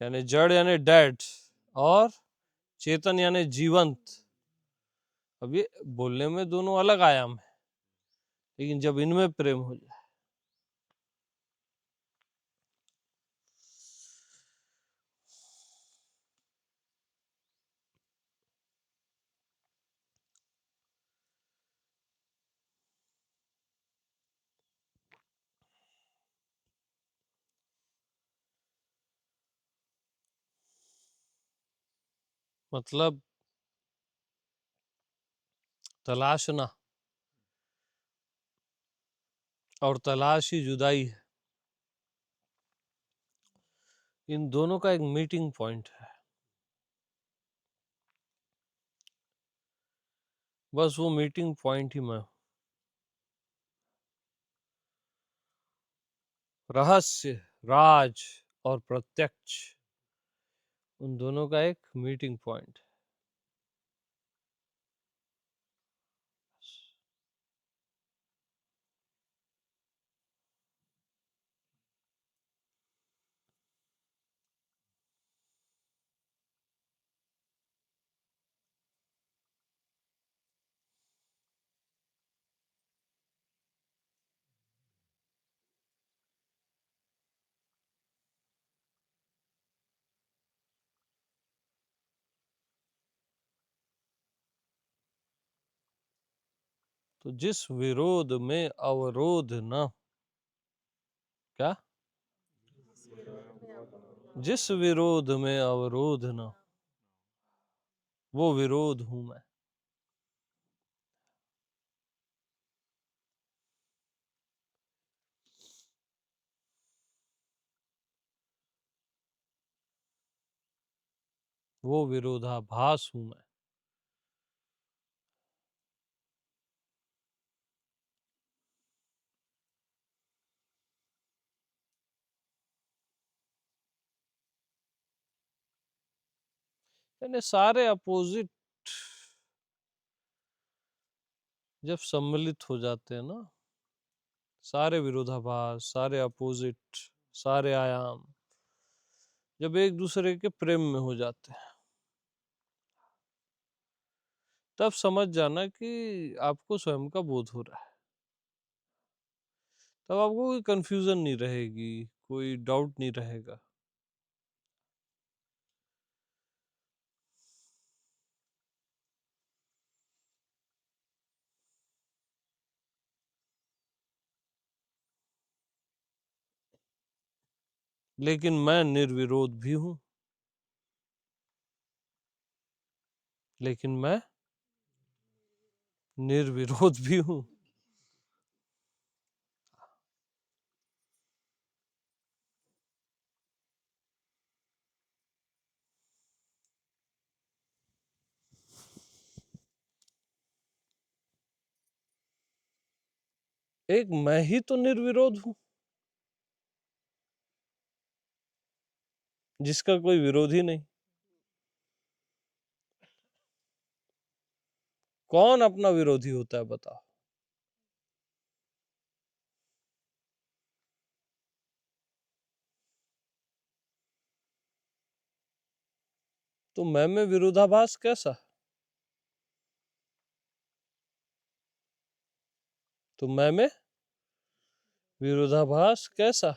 यानी जड़ यानी डेड, और चेतन यानी जीवंत। अब ये बोलने में दोनों अलग आयाम है, लेकिन जब इनमें प्रेम हो जाए, मतलब तलाशना और तलाश ही जुदाई है, इन दोनों का एक मीटिंग पॉइंट है। बस वो मीटिंग पॉइंट ही मैं हूं। रहस्य, राज और प्रत्यक्ष, उन दोनों का एक मीटिंग पॉइंट है। तो जिस विरोध में अवरोध न, क्या, जिस विरोध में अवरोध न, वो विरोध हूं मैं। वो विरोधाभास हूं मैं। यानी सारे अपोजिट जब सम्मिलित हो जाते हैं ना, सारे विरोधाभास, सारे अपोजिट, सारे आयाम जब एक दूसरे के प्रेम में हो जाते हैं, तब समझ जाना कि आपको स्वयं का बोध हो रहा है। तब आपको कोई कंफ्यूजन नहीं रहेगी, कोई डाउट नहीं रहेगा। लेकिन मैं निर्विरोध भी हूं। लेकिन मैं निर्विरोध भी हूं। एक मैं ही तो निर्विरोध हूं, जिसका कोई विरोधी नहीं। कौन अपना विरोधी होता है बताओ? तो मैं में विरोधाभास कैसा? तो मैं में विरोधाभास कैसा?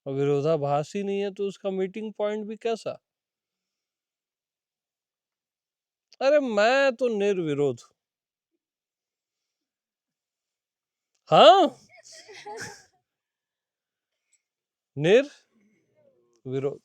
और विरोधाभास ही नहीं है तो उसका मीटिंग पॉइंट भी कैसा? अरे मैं तो निर्विरोध। हाँ, निर्विरोध।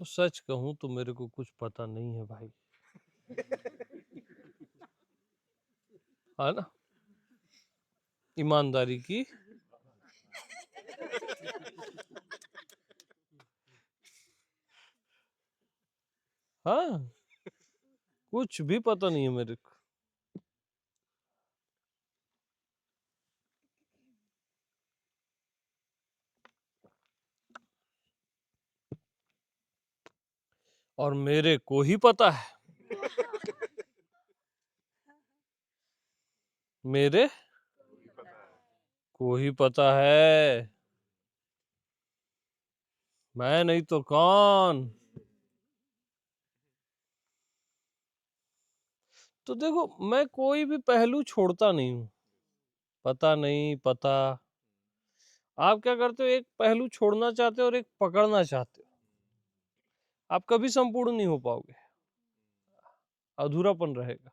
तो सच कहूं तो मेरे को कुछ पता नहीं है भाई, है ना, ईमानदारी की। हाँ, कुछ भी पता नहीं है मेरे को। और मेरे को ही पता है, मेरे को ही पता है, मैं नहीं तो कौन। तो देखो, मैं कोई भी पहलू छोड़ता नहीं हूं। पता नहीं पता, आप क्या करते हो, एक पहलू छोड़ना चाहते हो और एक पकड़ना चाहते हो, आप कभी संपूर्ण नहीं हो पाओगे, अधूरापन रहेगा।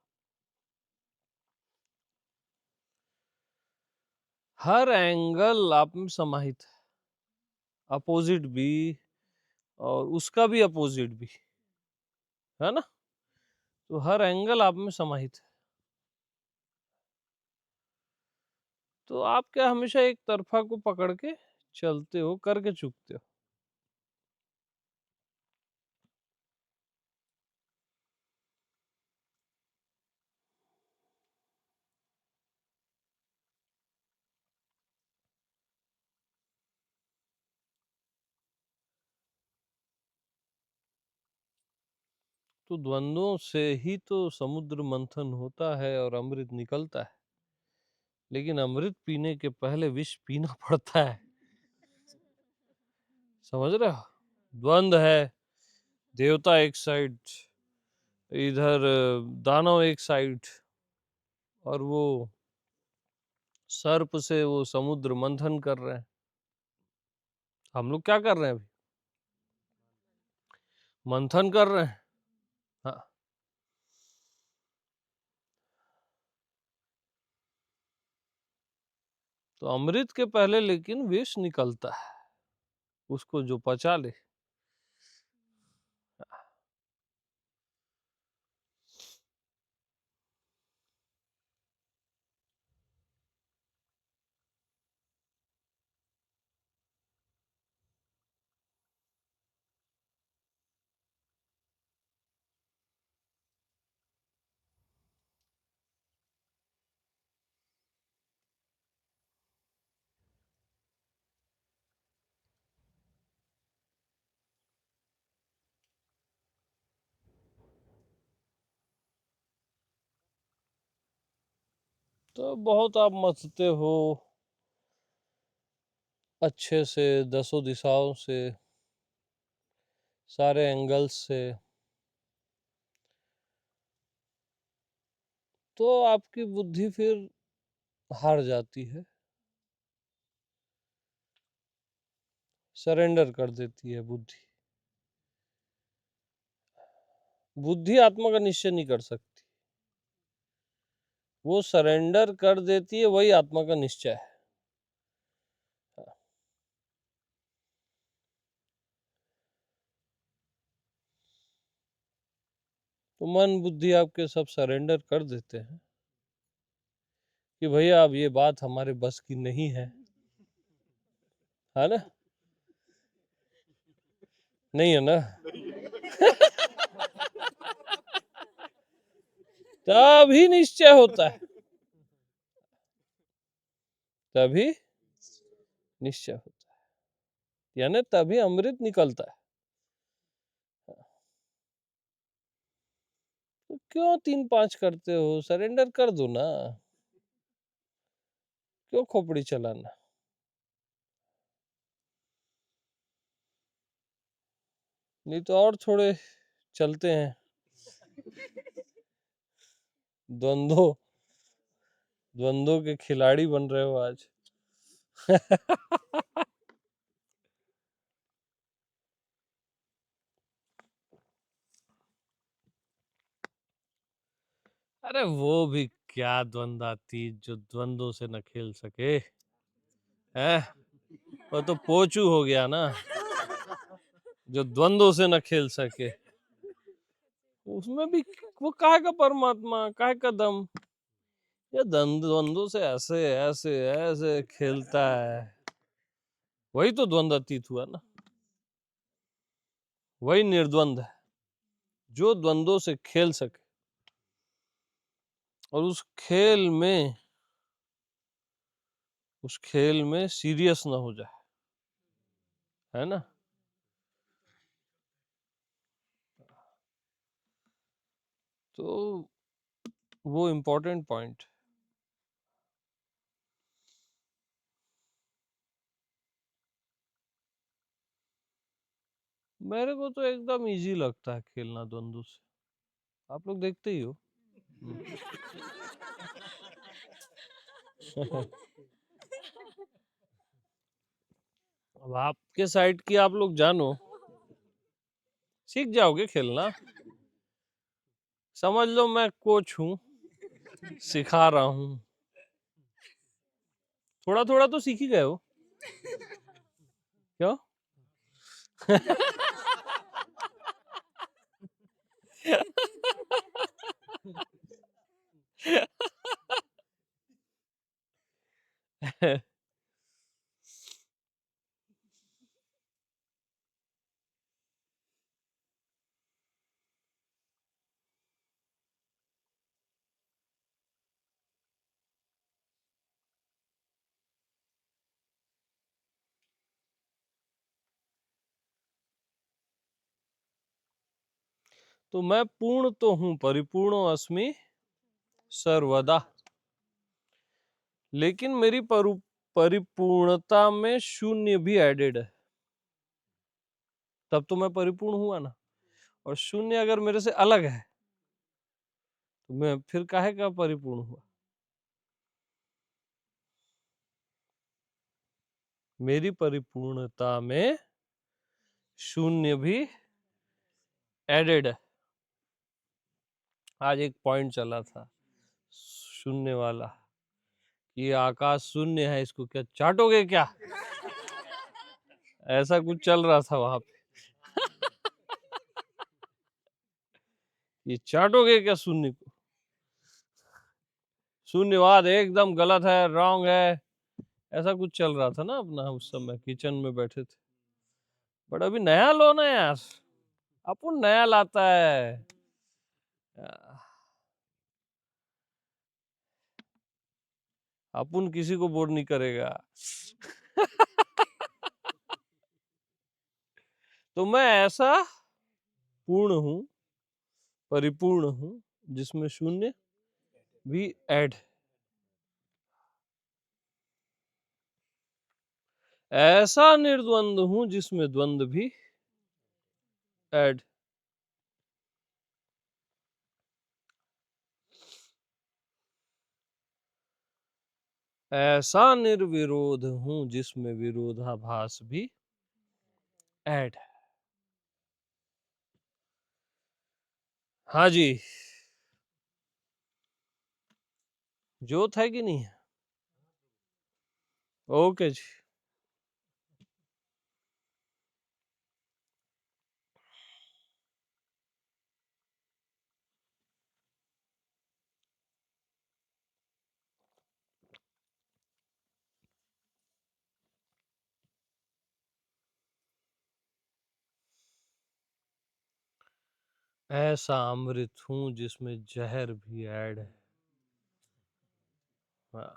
हर एंगल आप में समाहित है, अपोजिट भी और उसका भी अपोजिट भी, है ना। तो हर एंगल आप में समाहित है। तो आप क्या हमेशा एक तरफा को पकड़ के चलते हो, करके चुकते हो। तो द्वंद्वों से ही तो समुद्र मंथन होता है और अमृत निकलता है, लेकिन अमृत पीने के पहले विष पीना पड़ता है, समझ रहे हो। द्वंद्व है, देवता एक साइड, इधर दानव एक साइड, और वो सर्प से वो समुद्र मंथन कर रहे हैं। हम लोग क्या कर रहे हैं अभी, मंथन कर रहे हैं। हाँ, तो अमृत के पहले लेकिन विष निकलता है, उसको जो पचा ले। तो बहुत आप मथते हो अच्छे से, दसों दिशाओं से, सारे एंगल्स से, तो आपकी बुद्धि फिर हार जाती है, सरेंडर कर देती है बुद्धि। बुद्धि आत्मा का निश्चय नहीं कर सकती, वो सरेंडर कर देती है, वही आत्मा का निश्चय है। तो मन बुद्धि आपके सब सरेंडर कर देते हैं कि भैया अब ये बात हमारे बस की नहीं है ना। नहीं है ना? तभी निश्चय होता है, तभी निश्चय होता है, यानी तभी अमृत निकलता है। तो क्यों 3-5 करते हो? सरेंडर कर दो ना, क्यों खोपड़ी चलाना? नहीं तो और थोड़े चलते हैं। द्वंद्वों द्वंद्वों के खिलाड़ी बन रहे हो आज। अरे वो भी क्या द्वंद्वातीत जो द्वंद्वों से न खेल सके, है? वो तो पोचू हो गया ना, जो द्वंद्वों से न खेल सके। उसमें भी वो काहे का परमात्मा, काहे का दम? ये द्वंद्वों से ऐसे ऐसे ऐसे खेलता है, वही तो द्वंद्वातीत हुआ ना, वही निर्द्वंद है, जो द्वंद्वों से खेल सके और उस खेल में सीरियस ना हो जाए, है ना? तो वो इम्पोर्टेंट पॉइंट। मेरे को तो एकदम इजी लगता है खेलना द्वंद्व से, आप लोग देखते ही हो। अब आपके साइड की आप लोग जानो, सीख जाओगे खेलना। समझ लो मैं कोच हूँ, सिखा रहा हूँ, थोड़ा थोड़ा तो सीख ही गए हो, क्यों? तो मैं पूर्ण तो हूँ, परिपूर्ण अस्मि सर्वदा, लेकिन मेरी परिपूर्णता में शून्य भी एडेड है, तब तो मैं परिपूर्ण हुआ ना। और शून्य अगर मेरे से अलग है तो मैं फिर काहे का परिपूर्ण हुआ? मेरी परिपूर्णता में शून्य भी एडेड है। आज एक पॉइंट चला था शून्य वाला, ये आकाश शून्य है, इसको क्या चाटोगे क्या? ऐसा कुछ चल रहा था वहां पे। ये चाटोगे क्या शून्य को? शून्यवाद एकदम गलत है, रॉन्ग है, ऐसा कुछ चल रहा था ना अपना, उस समय किचन में बैठे थे। बट अभी नया लो ना यार, अपन नया लाता है। अपन किसी को बोर नहीं करेगा। तो मैं ऐसा पूर्ण हूँ, परिपूर्ण हूँ, जिसमें शून्य भी ऐड, ऐसा निर्द्वंद हूँ जिसमें द्वंद भी ऐड, ऐसा निर्विरोध हूँ जिसमें विरोधाभास भी ऐड। हाँ जी, जोत है कि नहीं है? ओके जी। ऐसा अमृत हूं जिसमें जहर भी ऐड है। हाँ,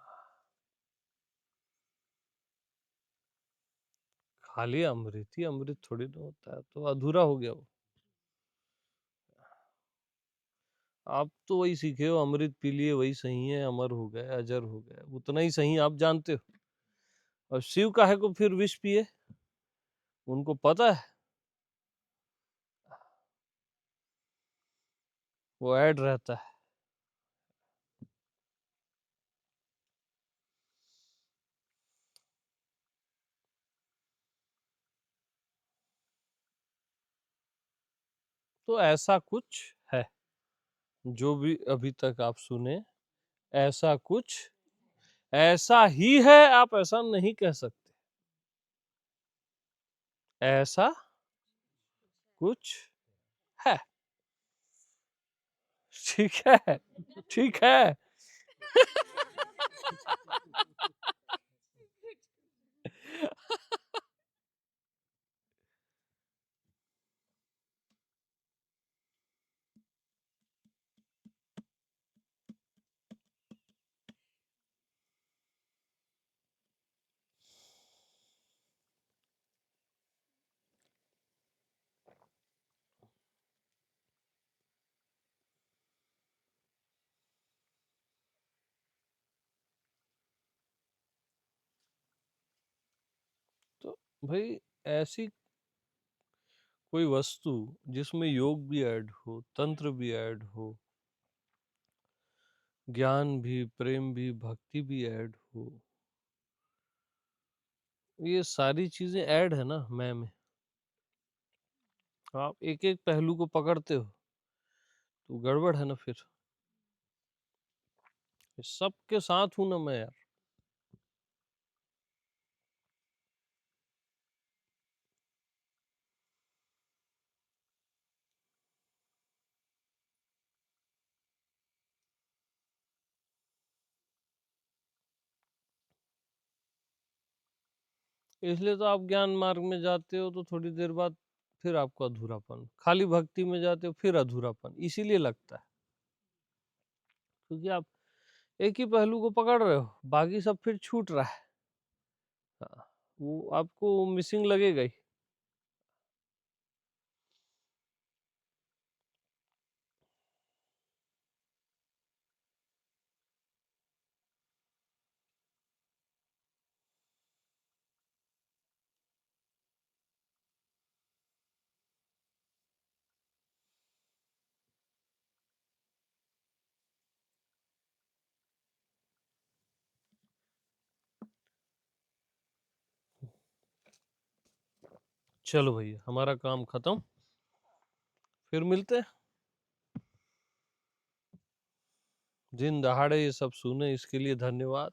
खाली अमृत ही अमृत थोड़ी ना होता है, तो अधूरा हो गया वो। आप तो वही सीखे हो, अमृत पी लिए वही सही है, अमर हो गए, अजर हो गए, उतना ही सही आप जानते हो। और शिव काहे को फिर विष पिए? उनको पता है वो ऐड रहता है। तो ऐसा कुछ है जो भी अभी तक आप सुने, ऐसा कुछ, ऐसा ही है, आप ऐसा नहीं कह सकते। ऐसा कुछ है। ठीक है, ठीक है। तो भाई, ऐसी कोई वस्तु जिसमें योग भी ऐड हो, तंत्र भी ऐड हो, ज्ञान भी, प्रेम भी, भक्ति भी ऐड हो, ये सारी चीजें ऐड है ना मैं में। आप एक एक पहलू को पकड़ते हो तो गड़बड़ है ना फिर। सबके साथ हूं ना मैं यार। इसलिए तो आप ज्ञान मार्ग में जाते हो तो थोड़ी देर बाद फिर आपको अधूरापन, खाली भक्ति में जाते हो फिर अधूरापन, इसीलिए लगता है क्योंकि आप एक ही पहलू को पकड़ रहे हो, बाकी सब फिर छूट रहा है। हाँ, वो आपको मिसिंग लगेगा ही। चलो भैया, हमारा काम खत्म, फिर मिलते हैं। दिन दहाड़े ये सब सुने इसके लिए धन्यवाद।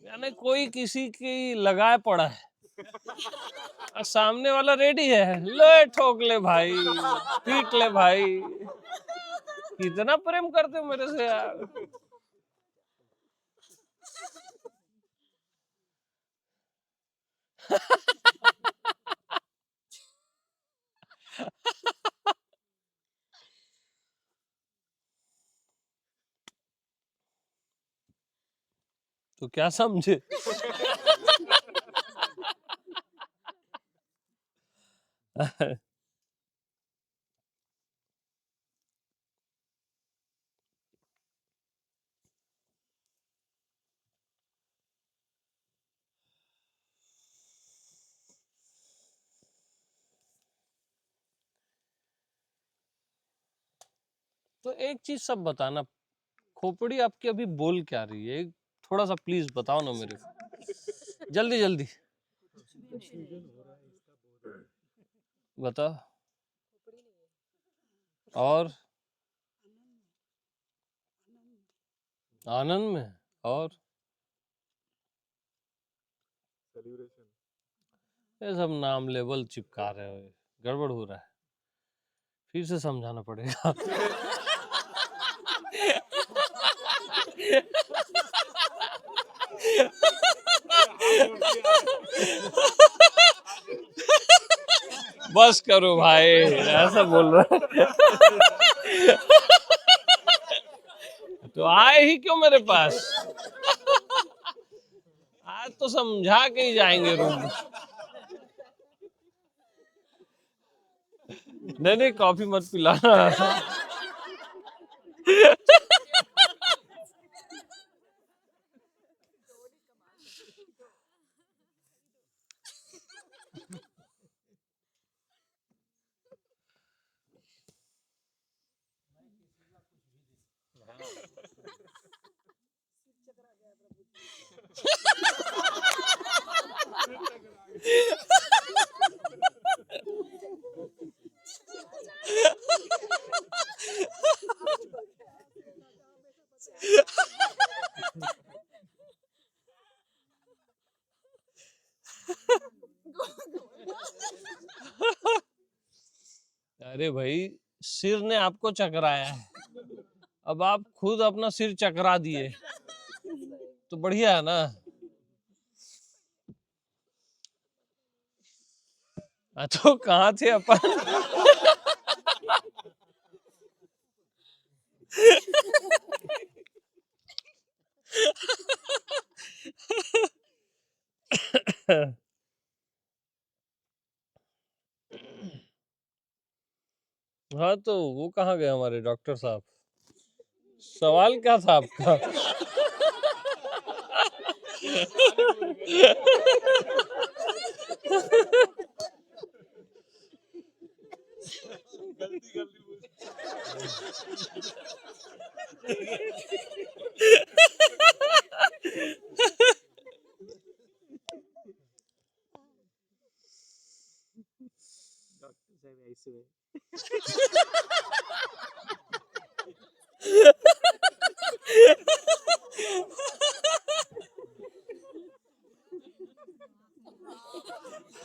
यानी कोई किसी की लगाए पड़ा है और सामने वाला रेडी है, ले ठोक ले भाई, पीट ले भाई। कितना प्रेम करते हो मेरे से यार। तो क्या समझे? तो एक चीज सब बताना, खोपड़ी आपकी अभी बोल क्या रही है? थोड़ा सा प्लीज बताओ ना मेरे को, जल्दी जल्दी बताओ। और आनंद में, और ये सब नाम लेवल चिपका रहे हो, गड़बड़ हो रहा है, फिर से समझाना पड़ेगा। बस करो भाई, ऐसा बोल रहा है। तो आए ही क्यों मेरे पास? आज तो समझा के ही जाएंगे रूम। नहीं नहीं, कॉफी मत पिलाना। अरे भाई, सिर ने आपको चकराया है, अब आप खुद अपना सिर चकरा दिए, तो बढ़िया है ना। तो कहाँ थे अपन? हाँ, तो वो कहाँ गए हमारे डॉक्टर साहब? सवाल क्या था आपका?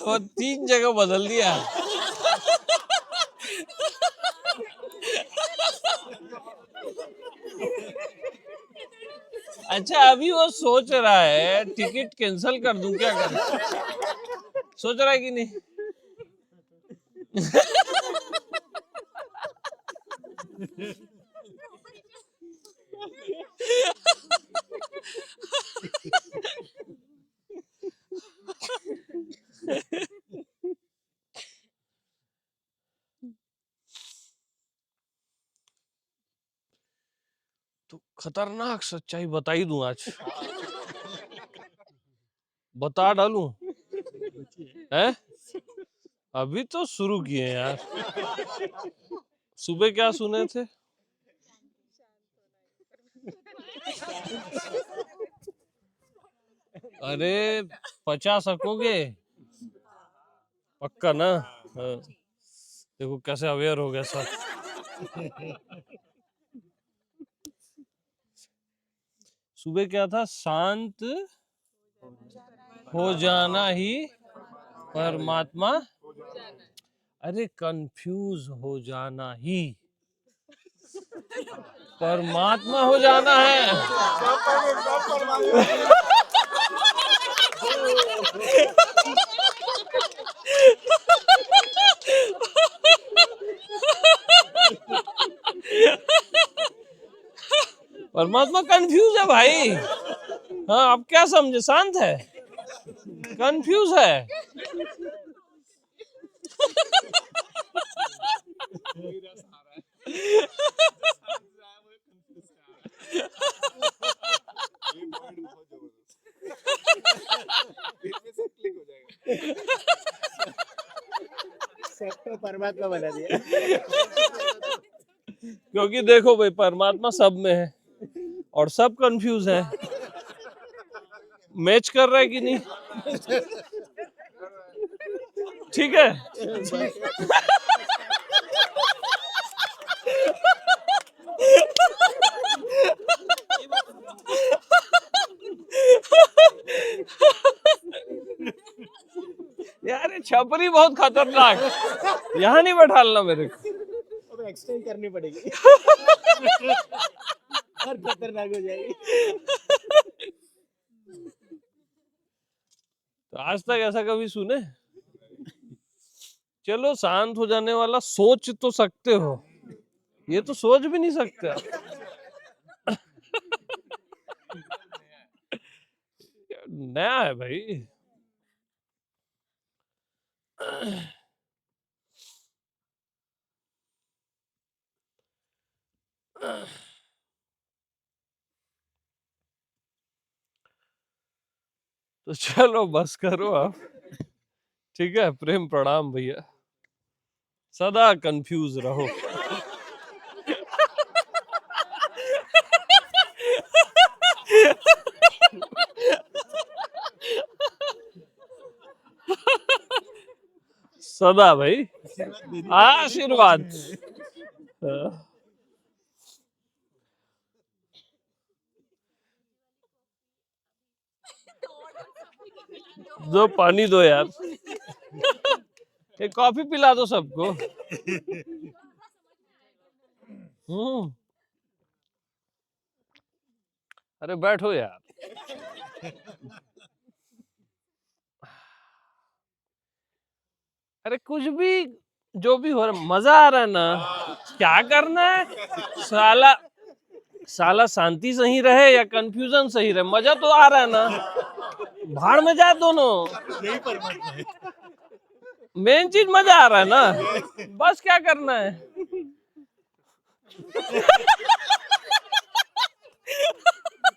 वो 3 जगह बदल दिया। अच्छा, अभी वो सोच रहा है टिकट कैंसिल कर दूं, क्या कर? सोच रहा है कि नहीं? तो खतरनाक सच्चाई बता ही दूं आज, बता डालूं? हैं? अभी तो शुरू किए यार। सुबह क्या सुने थे? अरे 50 रखोगे? पक्का ना? हाँ। देखो कैसे अवेयर हो गया सब। सुबह क्या था? शांत हो जाना ही परमात्मा। अरे कंफ्यूज हो जाना ही परमात्मा हो जाना है। परमात्मा कंफ्यूज है भाई। हाँ, आप क्या समझे? शांत है, कंफ्यूज है। सबको परमात्मा बना दिया। क्योंकि देखो भाई, परमात्मा सब में है और सब कंफ्यूज है। मैच कर रहा है कि नहीं? ठीक है। यार ये छपरी बहुत खतरनाक, यहाँ नहीं बैठालना मेरे को। अब एक्सटेंड करनी पड़ेगी। और खतरनाक हो जाएगी। तो आज तक ऐसा कभी सुने? चलो शांत हो जाने वाला सोच तो सकते हो, ये तो सोच भी नहीं सकते आप। नया है भाई। तो चलो बस करो आप, ठीक है। प्रेम प्रणाम भैया, सदा कंफ्यूज रहो। सदा भाई आशीर्वाद। हाँ। दो पानी दो यार, एक कॉफी पिला दो सबको। अरे बैठो यार। अरे कुछ भी, जो भी हो रहा, मजा आ रहा है ना, क्या करना है साला। साला शांति सही रहे या कंफ्यूजन सही रहे, मजा तो आ रहा है ना। भाड़ में जाए दोनों, यही परमात्मा है। मेन चीज मजा आ रहा है ना, बस क्या करना है।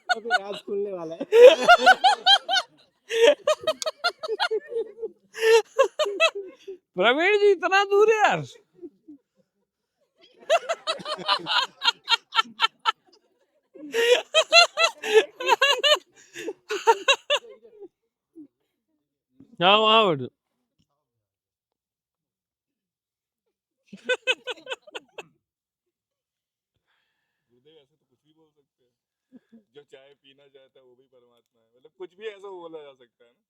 अभी राज खुलने वाला है। प्रवीण जी इतना दूर है यार। हाँ वहाँ बैठो। गुरुदेव ऐसे तो कुछ भी बोल सकते हैं, जो चाय पीना चाहता है वो भी परमात्मा है, मतलब कुछ भी ऐसा बोला जा सकता है ना,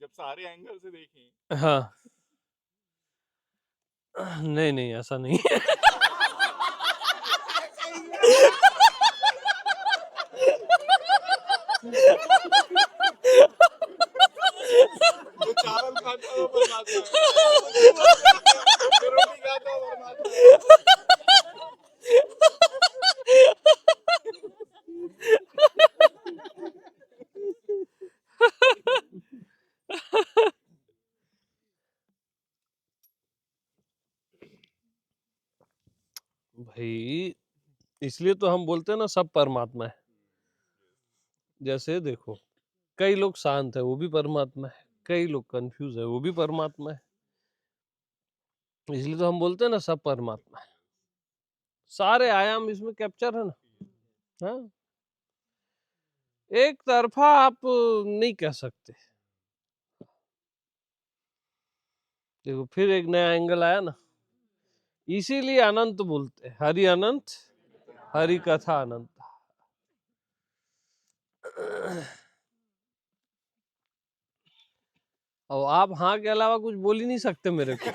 जब सारे एंगल से देखें। हाँ नहीं नहीं ऐसा नहीं है। जो चावल खाता है वो परमात्मा है, जो रोटी खाता है वो परमात्मा है। भाई इसलिए तो हम बोलते हैं ना सब परमात्मा है। जैसे देखो, कई लोग शांत है वो भी परमात्मा है, कई लोग कंफ्यूज है वो भी परमात्मा है। इसलिए तो हम बोलते हैं ना सब परमात्मा है, सारे आयाम इसमें कैप्चर है ना। हाँ, एक तरफा आप नहीं कह सकते। देखो फिर एक नया एंगल आया ना, इसीलिए अनंत बोलते हैं, हरि अनंत, हरि कथा अनंत। और आप हाँ के अलावा कुछ बोल ही नहीं सकते मेरे को।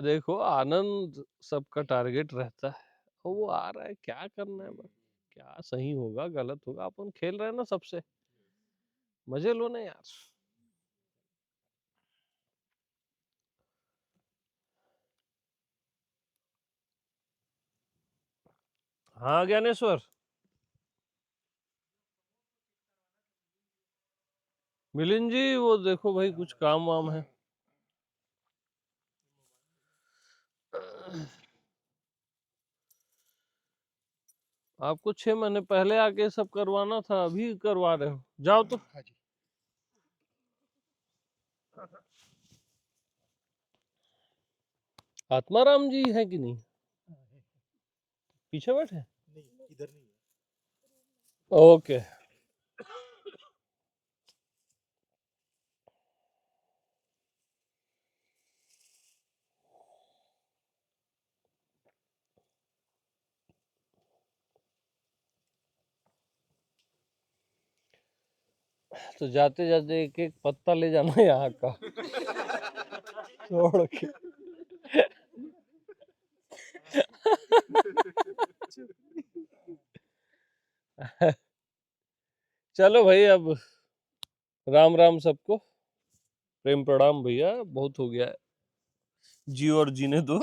देखो आनंद सबका टारगेट रहता है, और वो आ रहा है, क्या करना है बस। क्या सही होगा गलत होगा, अपन खेल रहे हैं ना सबसे, मजे लो ना यार। हाँ ज्ञानेश्वर, मिलिंद जी वो देखो भाई कुछ काम वाम है। आपको 6 महीने पहले आके सब करवाना था, अभी करवा रहे हो, जाओ तो। आत्माराम जी है कि नहीं, पीछे बैठे? नहीं, इधर नहीं है। ओके। तो जाते जाते एक एक पत्ता ले जाना यहाँ का तोड़ के। चलो भाई, अब राम राम सबको, प्रेम प्रणाम भैया, बहुत हो गया है, जियो और जीने दो।